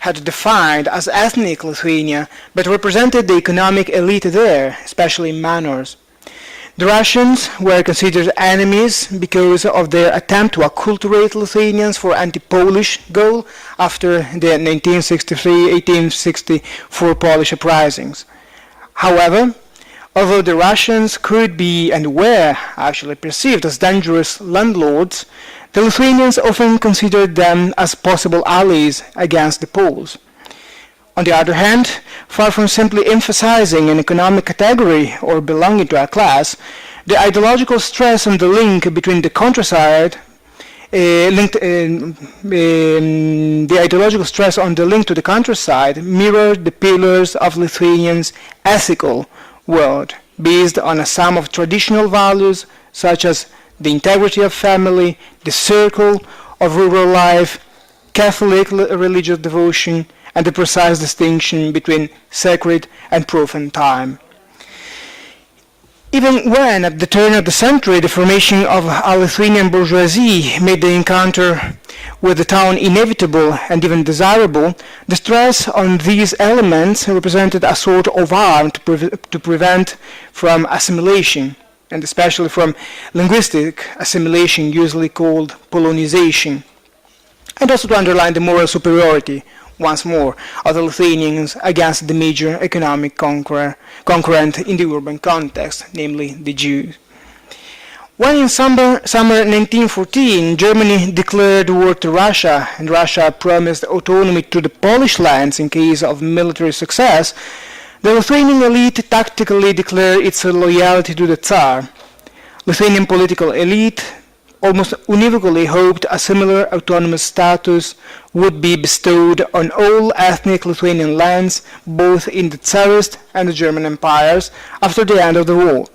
had defined as ethnic Lithuania, but represented the economic elite there, especially in manors. The Russians were considered enemies because of their attempt to acculturate Lithuanians for anti-Polish goal after the 1863-1864 Polish uprisings. However, although the Russians could be and were actually perceived as dangerous landlords, the Lithuanians often considered them as possible allies against the Poles. On the other hand, far from simply emphasizing an economic category or belonging to a class, the ideological stress on the link between the countryside the ideological stress on the link to the countryside mirrored the pillars of Lithuanians' ethical world, based on a sum of traditional values such as the integrity of family, the circle of rural life, Catholic religious devotion, and the precise distinction between sacred and profane time. Even when, at the turn of the century, the formation of a Lithuanian bourgeoisie made the encounter with the town inevitable and even desirable, the stress on these elements represented a sort of arm to prevent from assimilation, and especially from linguistic assimilation, usually called Polonization, and also to underline the moral superiority, once more, of the Lithuanians against the major economic concurrent in the urban context, namely the Jews. When in summer 1914 Germany declared war to Russia and Russia promised autonomy to the Polish lands in case of military success, the Lithuanian elite tactically declared its loyalty to the Tsar. Lithuanian political elite almost univocally hoped a similar autonomous status would be bestowed on all ethnic Lithuanian lands, both in the Tsarist and the German empires, after the end of the war.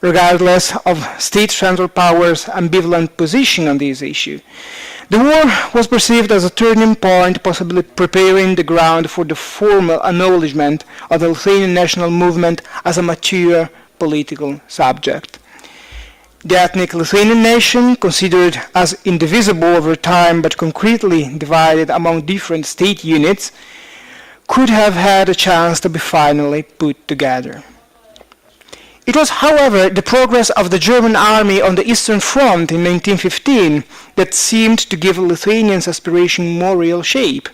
Regardless of state central power's ambivalent position on this issue, the war was perceived as a turning point, possibly preparing the ground for the formal acknowledgement of the Lithuanian national movement as a mature political subject. The ethnic Lithuanian nation, considered as indivisible over time but concretely divided among different state units, could have had a chance to be finally put together. It was, however, the progress of the German army on the Eastern Front in 1915 that seemed to give Lithuanians' aspiration more real shape.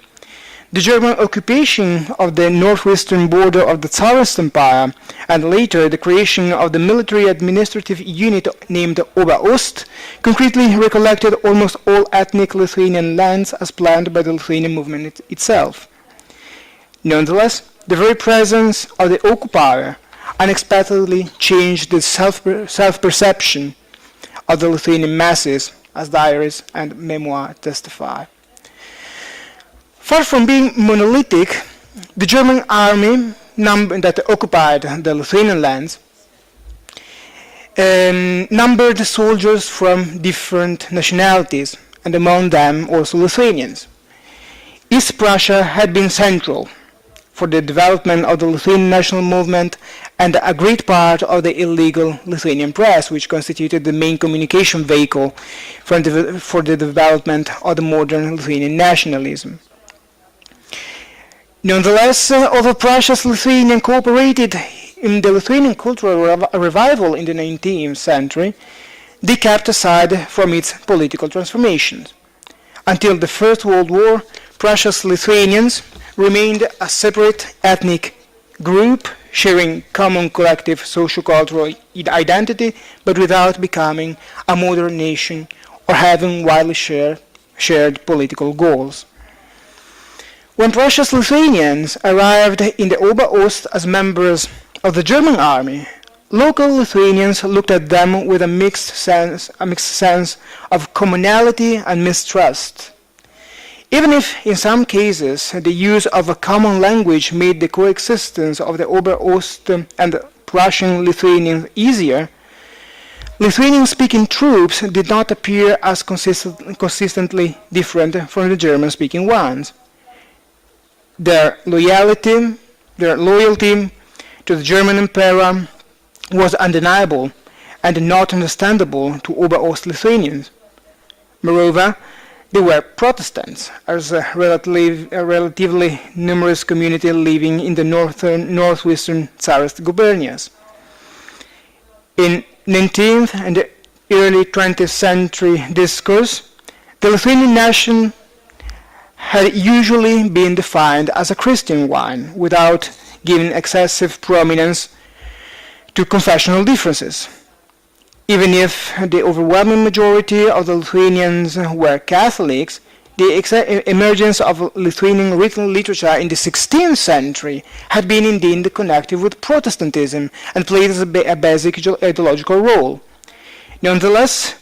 The German occupation of the northwestern border of the Tsarist Empire, and later the creation of the military administrative unit named Ober-Ost, concretely recollected almost all ethnic Lithuanian lands as planned by the Lithuanian movement itself. Nonetheless, the very presence of the occupier unexpectedly changed the self-perception of the Lithuanian masses, as diaries and memoirs testify. Far from being monolithic, the German army that occupied the Lithuanian lands numbered soldiers from different nationalities, and among them also Lithuanians. East Prussia had been central for the development of the Lithuanian national movement and a great part of the illegal Lithuanian press, which constituted the main communication vehicle for the development of the modern Lithuanian nationalism. Nonetheless, although Prussia's Lithuanian cooperated in the Lithuanian cultural revival in the 19th century, they kept aside from its political transformations. Until the First World War, Prussia's Lithuanians remained a separate ethnic group sharing common collective socio-cultural identity, but without becoming a modern nation or having widely shared political goals. When Prussia's Lithuanians arrived in the Ober-Ost as members of the German army, local Lithuanians looked at them with a mixed sense of commonality and mistrust. Even if, in some cases, the use of a common language made the coexistence of the Ober-Ost and Prussian Lithuanians easier, Lithuanian-speaking troops did not appear as consistently different from the German-speaking ones. Their loyalty to the German Emperor was undeniable and not understandable to Ober-Ost Lithuanians. Moreover, they were Protestants, as a relatively numerous community living in the northwestern Tsarist gubernias. In 19th and early 20th century discourse, the Lithuanian nation had usually been defined as a Christian one, without giving excessive prominence to confessional differences. Even if the overwhelming majority of the Lithuanians were Catholics, the emergence of Lithuanian written literature in the 16th century had been indeed connected with Protestantism and played as a basic ideological role. Nonetheless,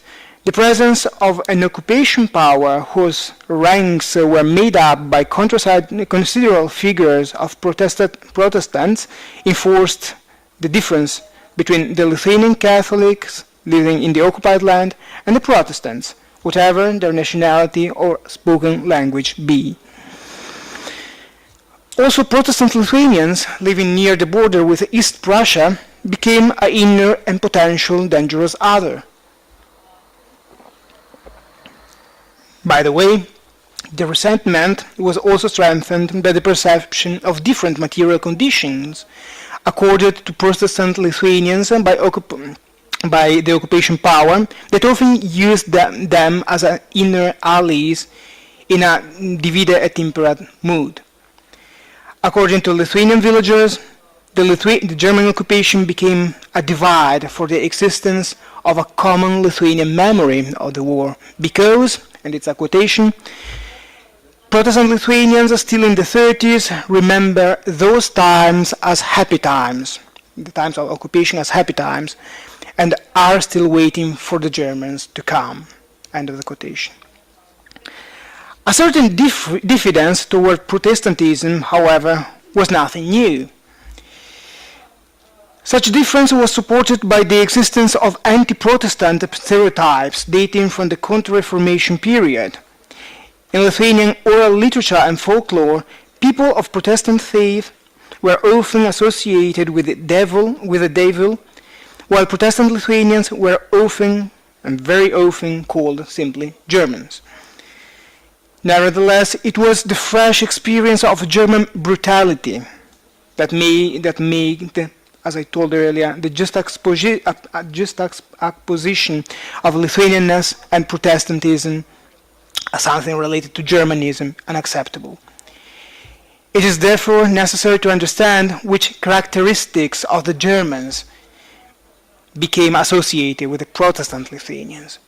the presence of an occupation power whose ranks were made up by considerable figures of Protestants enforced the difference between the Lithuanian Catholics living in the occupied land and the Protestants, whatever their nationality or spoken language be. Also, Protestant Lithuanians living near the border with East Prussia became an inner and potential dangerous other. By the way, the resentment was also strengthened by the perception of different material conditions accorded to Protestant Lithuanians by the occupation power that often used them as inner allies in a divide et impera mood. According to Lithuanian villagers, the German occupation became a divide for the existence of a common Lithuanian memory of the war because, and it's a quotation, Protestant Lithuanians still in the 30s remember those times as happy times, the times of occupation as happy times, and are still waiting for the Germans to come. End of the quotation. A certain diffidence toward Protestantism, however, was nothing new. Such difference was supported by the existence of anti-Protestant stereotypes dating from the Counter-Reformation period. In Lithuanian oral literature and folklore, people of Protestant faith were often associated with the devil, while Protestant Lithuanians were often, and very often, called simply Germans. Nevertheless, it was the fresh experience of German brutality that made, as I told earlier, the juxtaposition of Lithuanianness and Protestantism as something related to Germanism unacceptable. It is therefore necessary to understand which characteristics of the Germans became associated with the Protestant Lithuanians.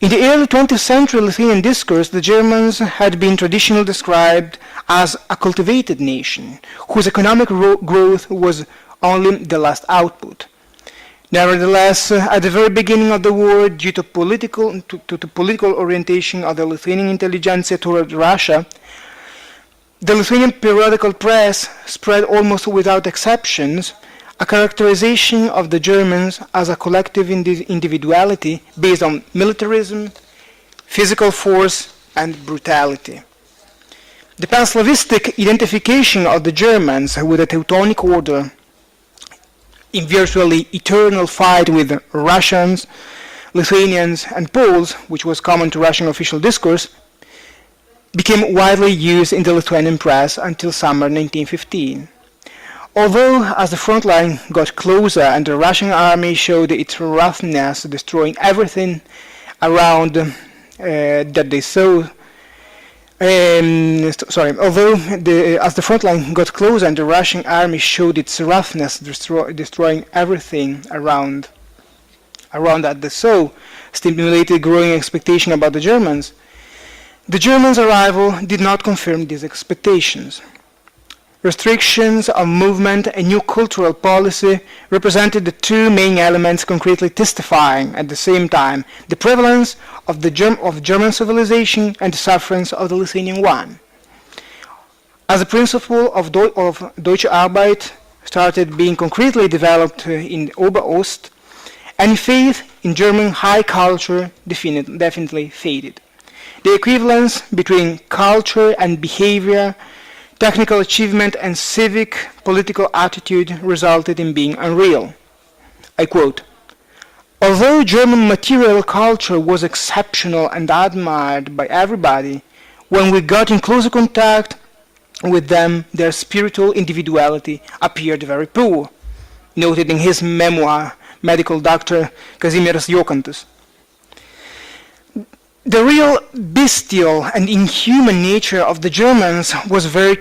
In the early 20th century Lithuanian discourse, the Germans had been traditionally described as a cultivated nation, whose economic growth was only the last output. Nevertheless, at the very beginning of the war, due to the political orientation of the Lithuanian intelligentsia toward Russia, the Lithuanian periodical press spread almost without exceptions a characterization of the Germans as a collective individuality based on militarism, physical force, and brutality. The pan-Slavistic identification of the Germans with the Teutonic Order in virtually eternal fight with Russians, Lithuanians, and Poles, which was common to Russian official discourse, became widely used in the Lithuanian press until summer 1915. Although, as the front line got closer and the Russian army showed its roughness, destroying everything around that they saw, Although as the front line got closer and the Russian army showed its roughness, destroying everything around at the so stimulated growing expectation about the Germans arrival did not confirm these expectations. Restrictions of movement and new cultural policy represented the two main elements concretely testifying at the same time the prevalence of German civilization and the sufferance of the Lithuanian one. As the principle of Deutsche Arbeit started being concretely developed in Ober-Ost, any faith in German high culture definitely faded. The equivalence between culture and behavior, technical achievement and civic political attitude resulted in being unreal. I quote, "Although German material culture was exceptional and admired by everybody, when we got in closer contact with them, their spiritual individuality appeared very poor," noted in his memoir, medical doctor Kazimieras Jokantas. The real bestial and inhuman nature of the Germans was very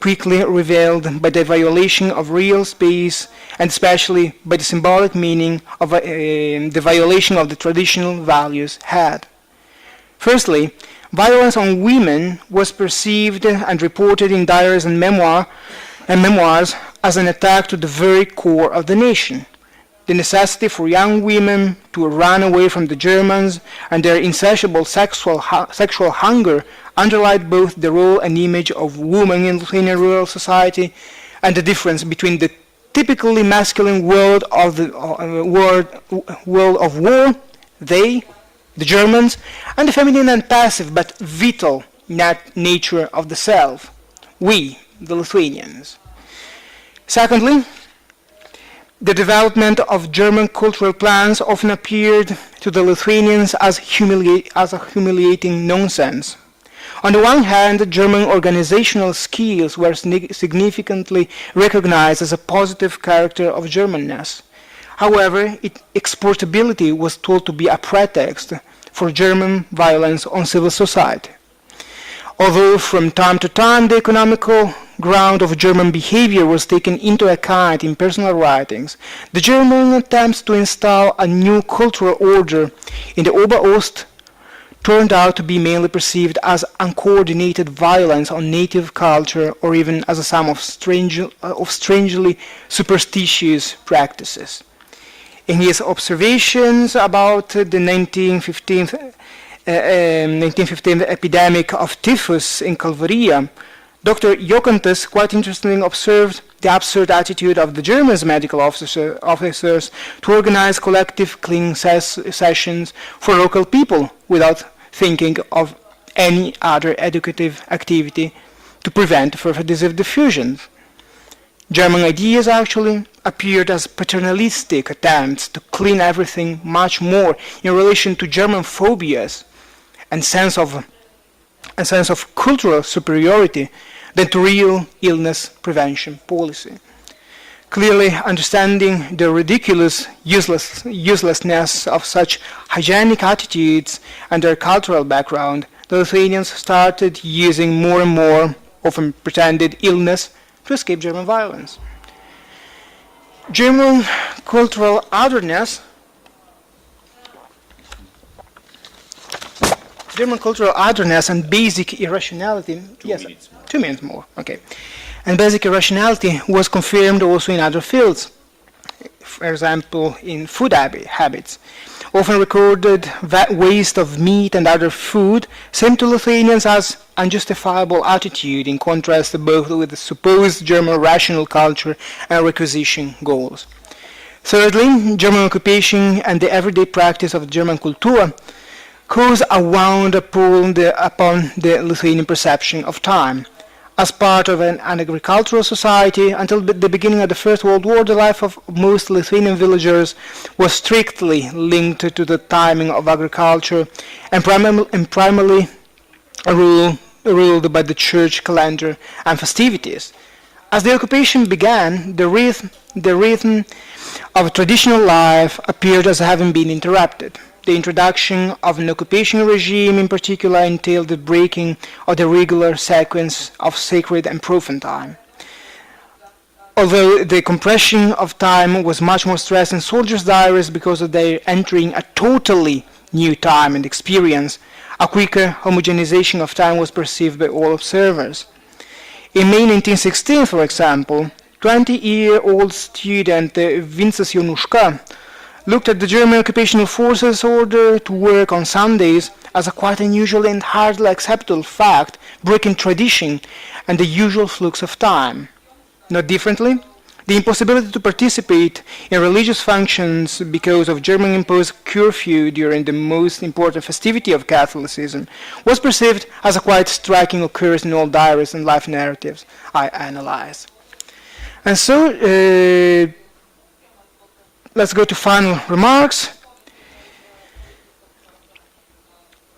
quickly revealed by the violation of real space and especially by the symbolic meaning of the violation of the traditional values had. Firstly, violence on women was perceived and reported in diaries and memoirs as an attack to the very core of the nation. The necessity for young women to run away from the Germans and their insatiable sexual hunger underlined both the role and image of women in Lithuanian rural society and the difference between the typically masculine world of war, they, the Germans, and the feminine and passive but vital nature of the self, we, the Lithuanians. Secondly, the development of German cultural plans often appeared to the Lithuanians as a humiliating nonsense. On the one hand, German organizational skills were significantly recognized as a positive character of Germanness. However, exportability was thought to be a pretext for German violence on civil society. Although from time to time the economical ground of German behavior was taken into account in personal writings, the German attempts to install a new cultural order in the Ober-Ost turned out to be mainly perceived as uncoordinated violence on native culture or even as a sum of strangely superstitious practices. In his observations about the 1915 epidemic of typhus in Calvaria, Dr. Jokantas quite interestingly observed the absurd attitude of the German medical officers to organize collective cleaning sessions for local people without thinking of any other educative activity to prevent further disease diffusion. German ideas actually appeared as paternalistic attempts to clean everything much more in relation to German phobias and sense of cultural superiority than to real illness prevention policy. Clearly understanding the ridiculous uselessness of such hygienic attitudes and their cultural background, the Lithuanians started using more and more often pretended illness to escape German violence. German cultural otherness and basic irrationality. Yes, 2 minutes more. Okay. And basic irrationality was confirmed also in other fields. For example, in food habits. Often recorded waste of meat and other food seemed to Lithuanians as unjustifiable attitude in contrast both with the supposed German rational culture and requisition goals. Thirdly, German occupation and the everyday practice of German Kultur caused a wound upon the Lithuanian perception of time. As part of an agricultural society, until the beginning of the First World War, the life of most Lithuanian villagers was strictly linked to the timing of agriculture and primarily ruled by the church calendar and festivities. As the occupation began, the rhythm of traditional life appeared as having been interrupted. the introduction of an occupation regime in particular entailed the breaking of the regular sequence of sacred and profane time. Although the compression of time was much more stressed in soldiers' diaries because of their entering a totally new time and experience, a quicker homogenization of time was perceived by all observers. In May 1916, for example, 20-year-old student Vincent Jonushka looked at the German occupational forces' order to work on Sundays as a quite unusual and hardly acceptable fact, breaking tradition and the usual flux of time. Not differently, the impossibility to participate in religious functions because of German-imposed curfew during the most important festivity of Catholicism was perceived as a quite striking occurrence in all diaries and life narratives I analyzed. And so, let's go to final remarks.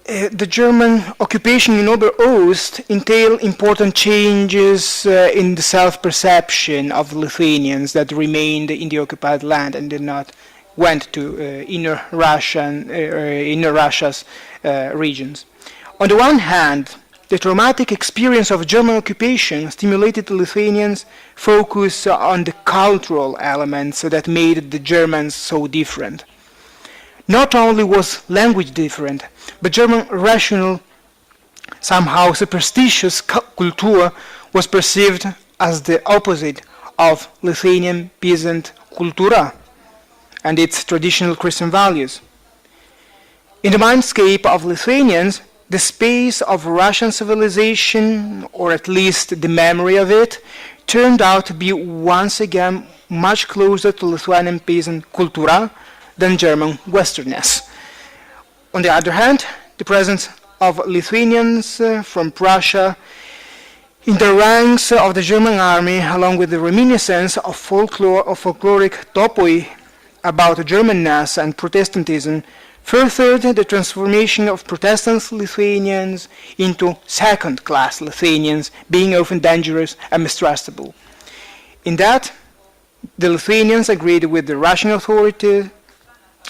The German occupation in Ober entailed important changes in the self-perception of Lithuanians that remained in the occupied land and did not went to inner Russia's regions. On the one hand, the traumatic experience of German occupation stimulated the Lithuanians' focus on the cultural elements that made the Germans so different. Not only was language different, but German rational, somehow superstitious culture was perceived as the opposite of Lithuanian peasant cultura and its traditional Christian values. In the mindscape of Lithuanians, the space of Russian civilization, or at least the memory of it, turned out to be once again much closer to Lithuanian peasant cultura than German Westernness. On the other hand, the presence of Lithuanians from Prussia in the ranks of the German army, along with the reminiscence of folkloric topoi about Germanness and Protestantism, furthered the transformation of Protestant Lithuanians into second-class Lithuanians, being often dangerous and mistrustable. In that, the Lithuanians agreed with the Russian authority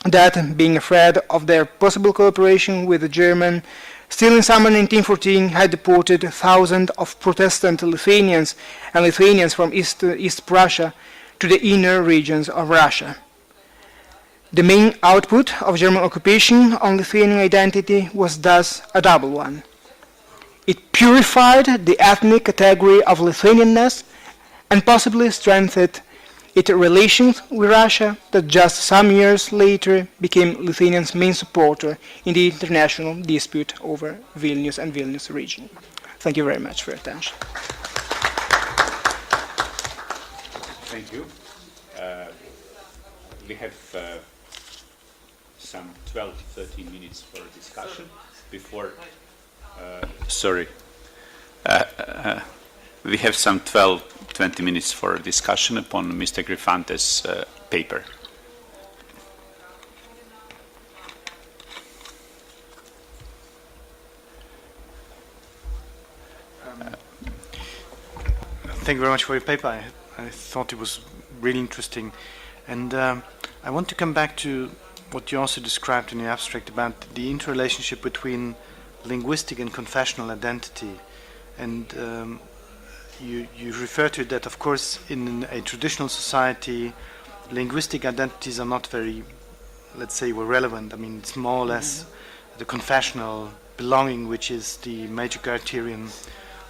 that, being afraid of their possible cooperation with the German, still in summer 1914 had deported thousands of Protestant Lithuanians and Lithuanians from East Prussia to the inner regions of Russia. The main output of German occupation on Lithuanian identity was thus a double one. It purified the ethnic category of Lithuanianness and possibly strengthened its relations with Russia that just some years later became Lithuanians' main supporter in the international dispute over Vilnius and Vilnius region. Thank you very much for your attention. Thank you. We have some 12-13 minutes for discussion before. We have some 12-20 minutes for discussion upon Mr. Griffante's paper. Thank you very much for your paper. I thought it was really interesting. And I want to come back to what you also described in the abstract about the interrelationship between linguistic and confessional identity. And you refer to that, of course, in a traditional society, linguistic identities are not very, let's say, relevant. I mean, it's more or less the confessional belonging, which is the major criterion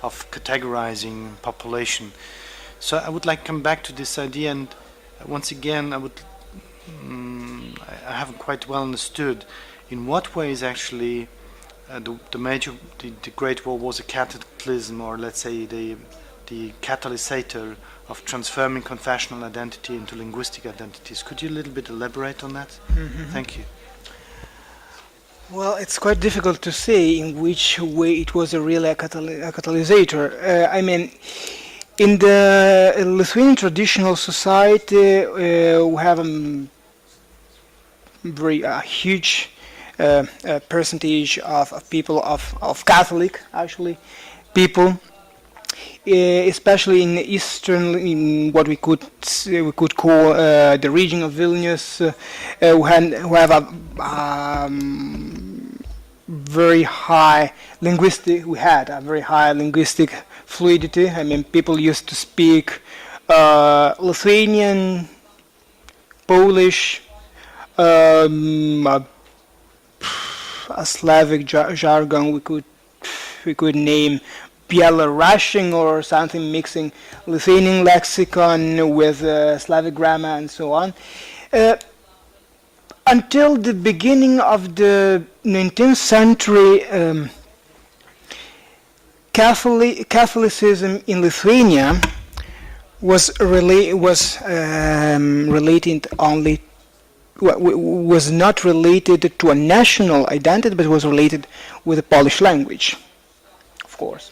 of categorizing population. So I would like to come back to this idea, and once again, I haven't quite well understood in what ways actually the Great War was a cataclysm, or let's say the catalysator of transforming confessional identity into linguistic identities. Could you a little bit elaborate on that? Mm-hmm. Thank you. Well, it's quite difficult to say in which way it was a real catalysator. I mean, in the Lithuanian traditional society, we have a huge percentage of people of Catholic, actually, people. especially in eastern, in what we could call the region of Vilnius, who have a very high linguistic. We had a very high linguistic fluidity. I mean, people used to speak Lithuanian, Polish, a Slavic jargon we could name Belarusian or something, mixing Lithuanian lexicon with Slavic grammar and so on. Until the beginning of the 19th century, Catholicism in Lithuania was not related to a national identity, but was related with the Polish language, of course.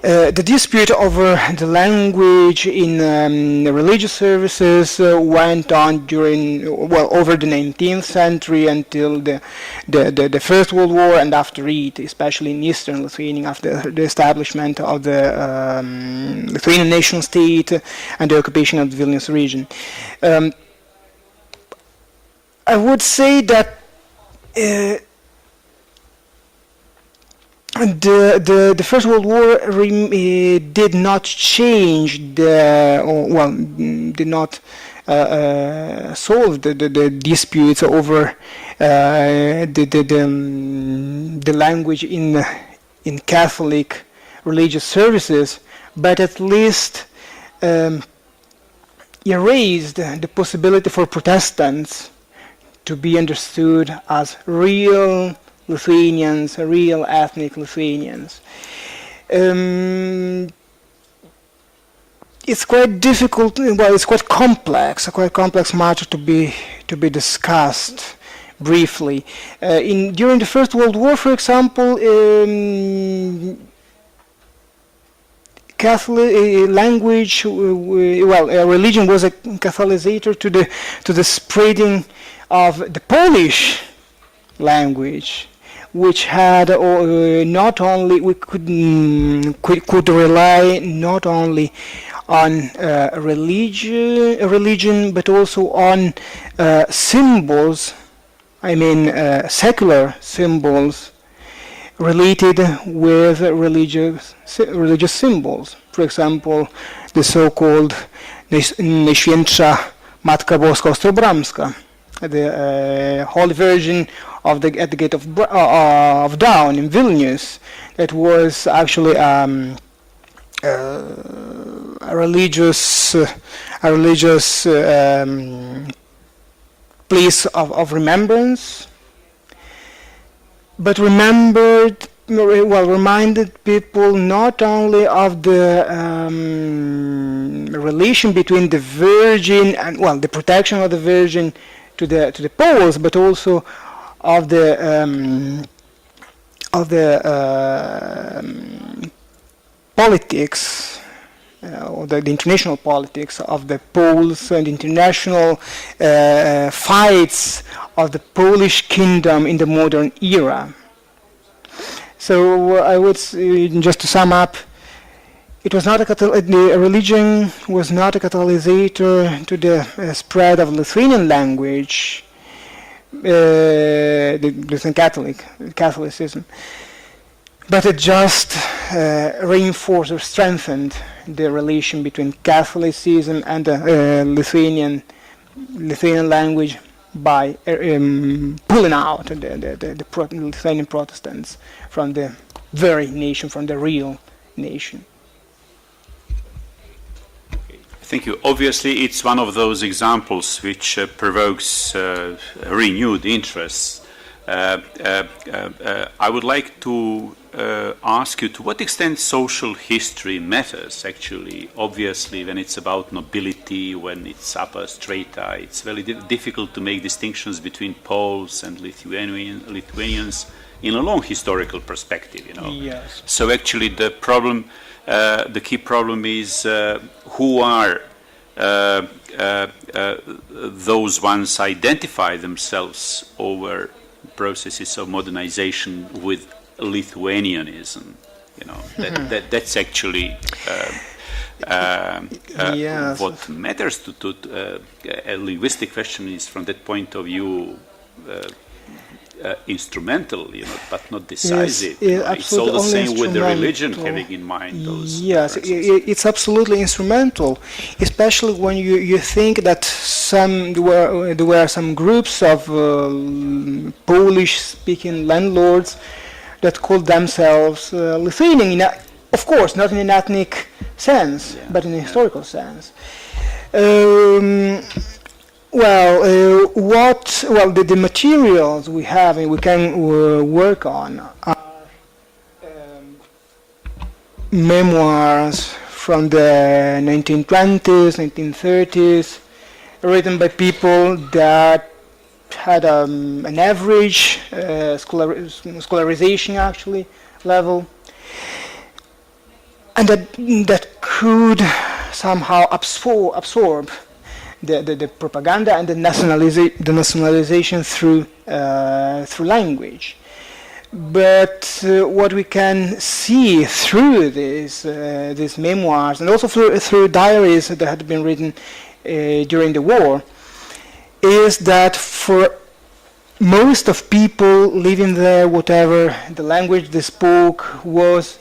The dispute over the language in the religious services went on over the 19th century until the First World War, and after it, especially in Eastern Lithuania, after the establishment of the Lithuanian nation state and the occupation of the Vilnius region. I would say that the First World War did not change did not solve the disputes over the language in Catholic religious services, but at least erased the possibility for Protestants to be understood as real Lithuanians, real ethnic Lithuanians. It's quite difficult. Well, it's quite complex. A quite complex matter to be discussed briefly. During the First World War, for example, Catholic language, religion was a catalysator to the spreading of the Polish language, which had not only we could rely not only on religion, but also on symbols. I mean, secular symbols related with religious symbols. For example, the so-called Najświętsza Matka Boska Ostrobramska, the Holy Virgin at the gate of Dawn in Vilnius. That was actually a religious place of remembrance, but reminded people not only of the relation between the Virgin and the protection of the Virgin to the Poles, but also of the politics, or the international politics of the Poles and international fights of the Polish kingdom in the modern era. So I would say, just to sum up, it was not the religion was not a catalysator to the spread of Lithuanian language, the Lithuanian Catholicism, but it just reinforced or strengthened the relation between Catholicism and the Lithuanian language by pulling out the Lithuanian Protestants from the very nation, from the real nation. Thank you. Obviously, it's one of those examples which provokes renewed interest. I would like to ask you to what extent social history matters, actually. Obviously, when it's about nobility, when it's upper strata, it's very difficult to make distinctions between Poles and Lithuanians in a long historical perspective, you know. Yes. So actually the problem, the key problem is who are those ones identify themselves over processes of modernization with Lithuanianism. You know, that's actually Yes. what matters to a linguistic question is from that point of view instrumental, you know, but not decisive. Yes, You know. It's all the absolutely same with the instrumental. religion, having in mind those Yes, differences. it's absolutely instrumental, especially when you think that there were some groups of Polish-speaking landlords that called themselves Lithuanian, of course, not in an ethnic sense, but in a historical sense. The materials we have and we can work on are memoirs from the 1920s, 1930s, written by people that had an average scholarization actually level, and that could somehow absorb the propaganda and the nationalization through language. But what we can see through these memoirs, and also through diaries that had been written during the war, is that for most of people living there, whatever the language they spoke was,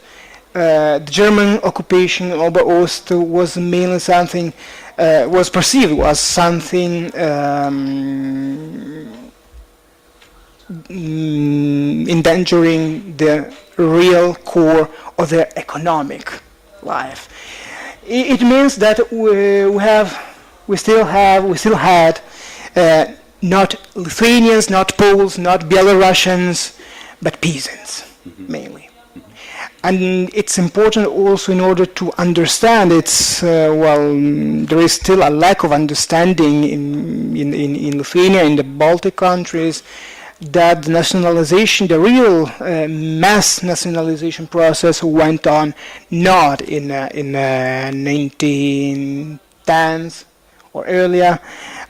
the German occupation, Ober-Ost, was mainly something, was perceived as something endangering the real core of their economic life. It means that we still had not Lithuanians, not Poles, not Belarusians, but peasants mainly. And it's important also in order to understand there is still a lack of understanding in Lithuania, in the Baltic countries, that the nationalization, the real mass nationalization process went on not in 1910s or earlier,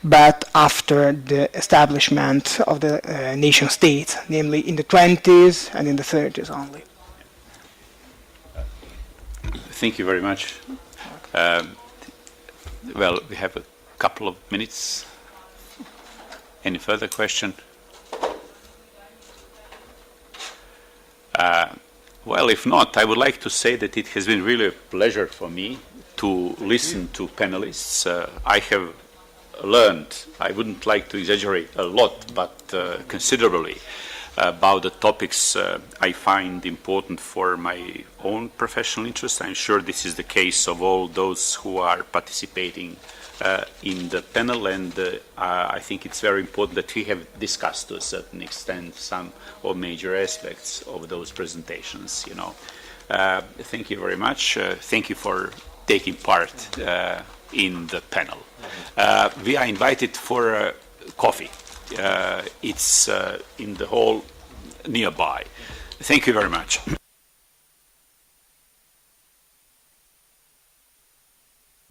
but after the establishment of the nation state, namely in the 20s and in the 30s only. Thank you very much. We have a couple of minutes. Any further question? If not, I would like to say that it has been really a pleasure for me to listen to panelists. I have learned, I wouldn't like to exaggerate a lot, but considerably about the topics I find important for my own professional interest. I'm sure this is the case of all those who are participating in the panel, and I think it's very important that we have discussed to a certain extent some or major aspects of those presentations. You know, thank you very much. Thank you for taking part in the panel. We are invited for coffee. It's in the hall nearby. Thank you very much.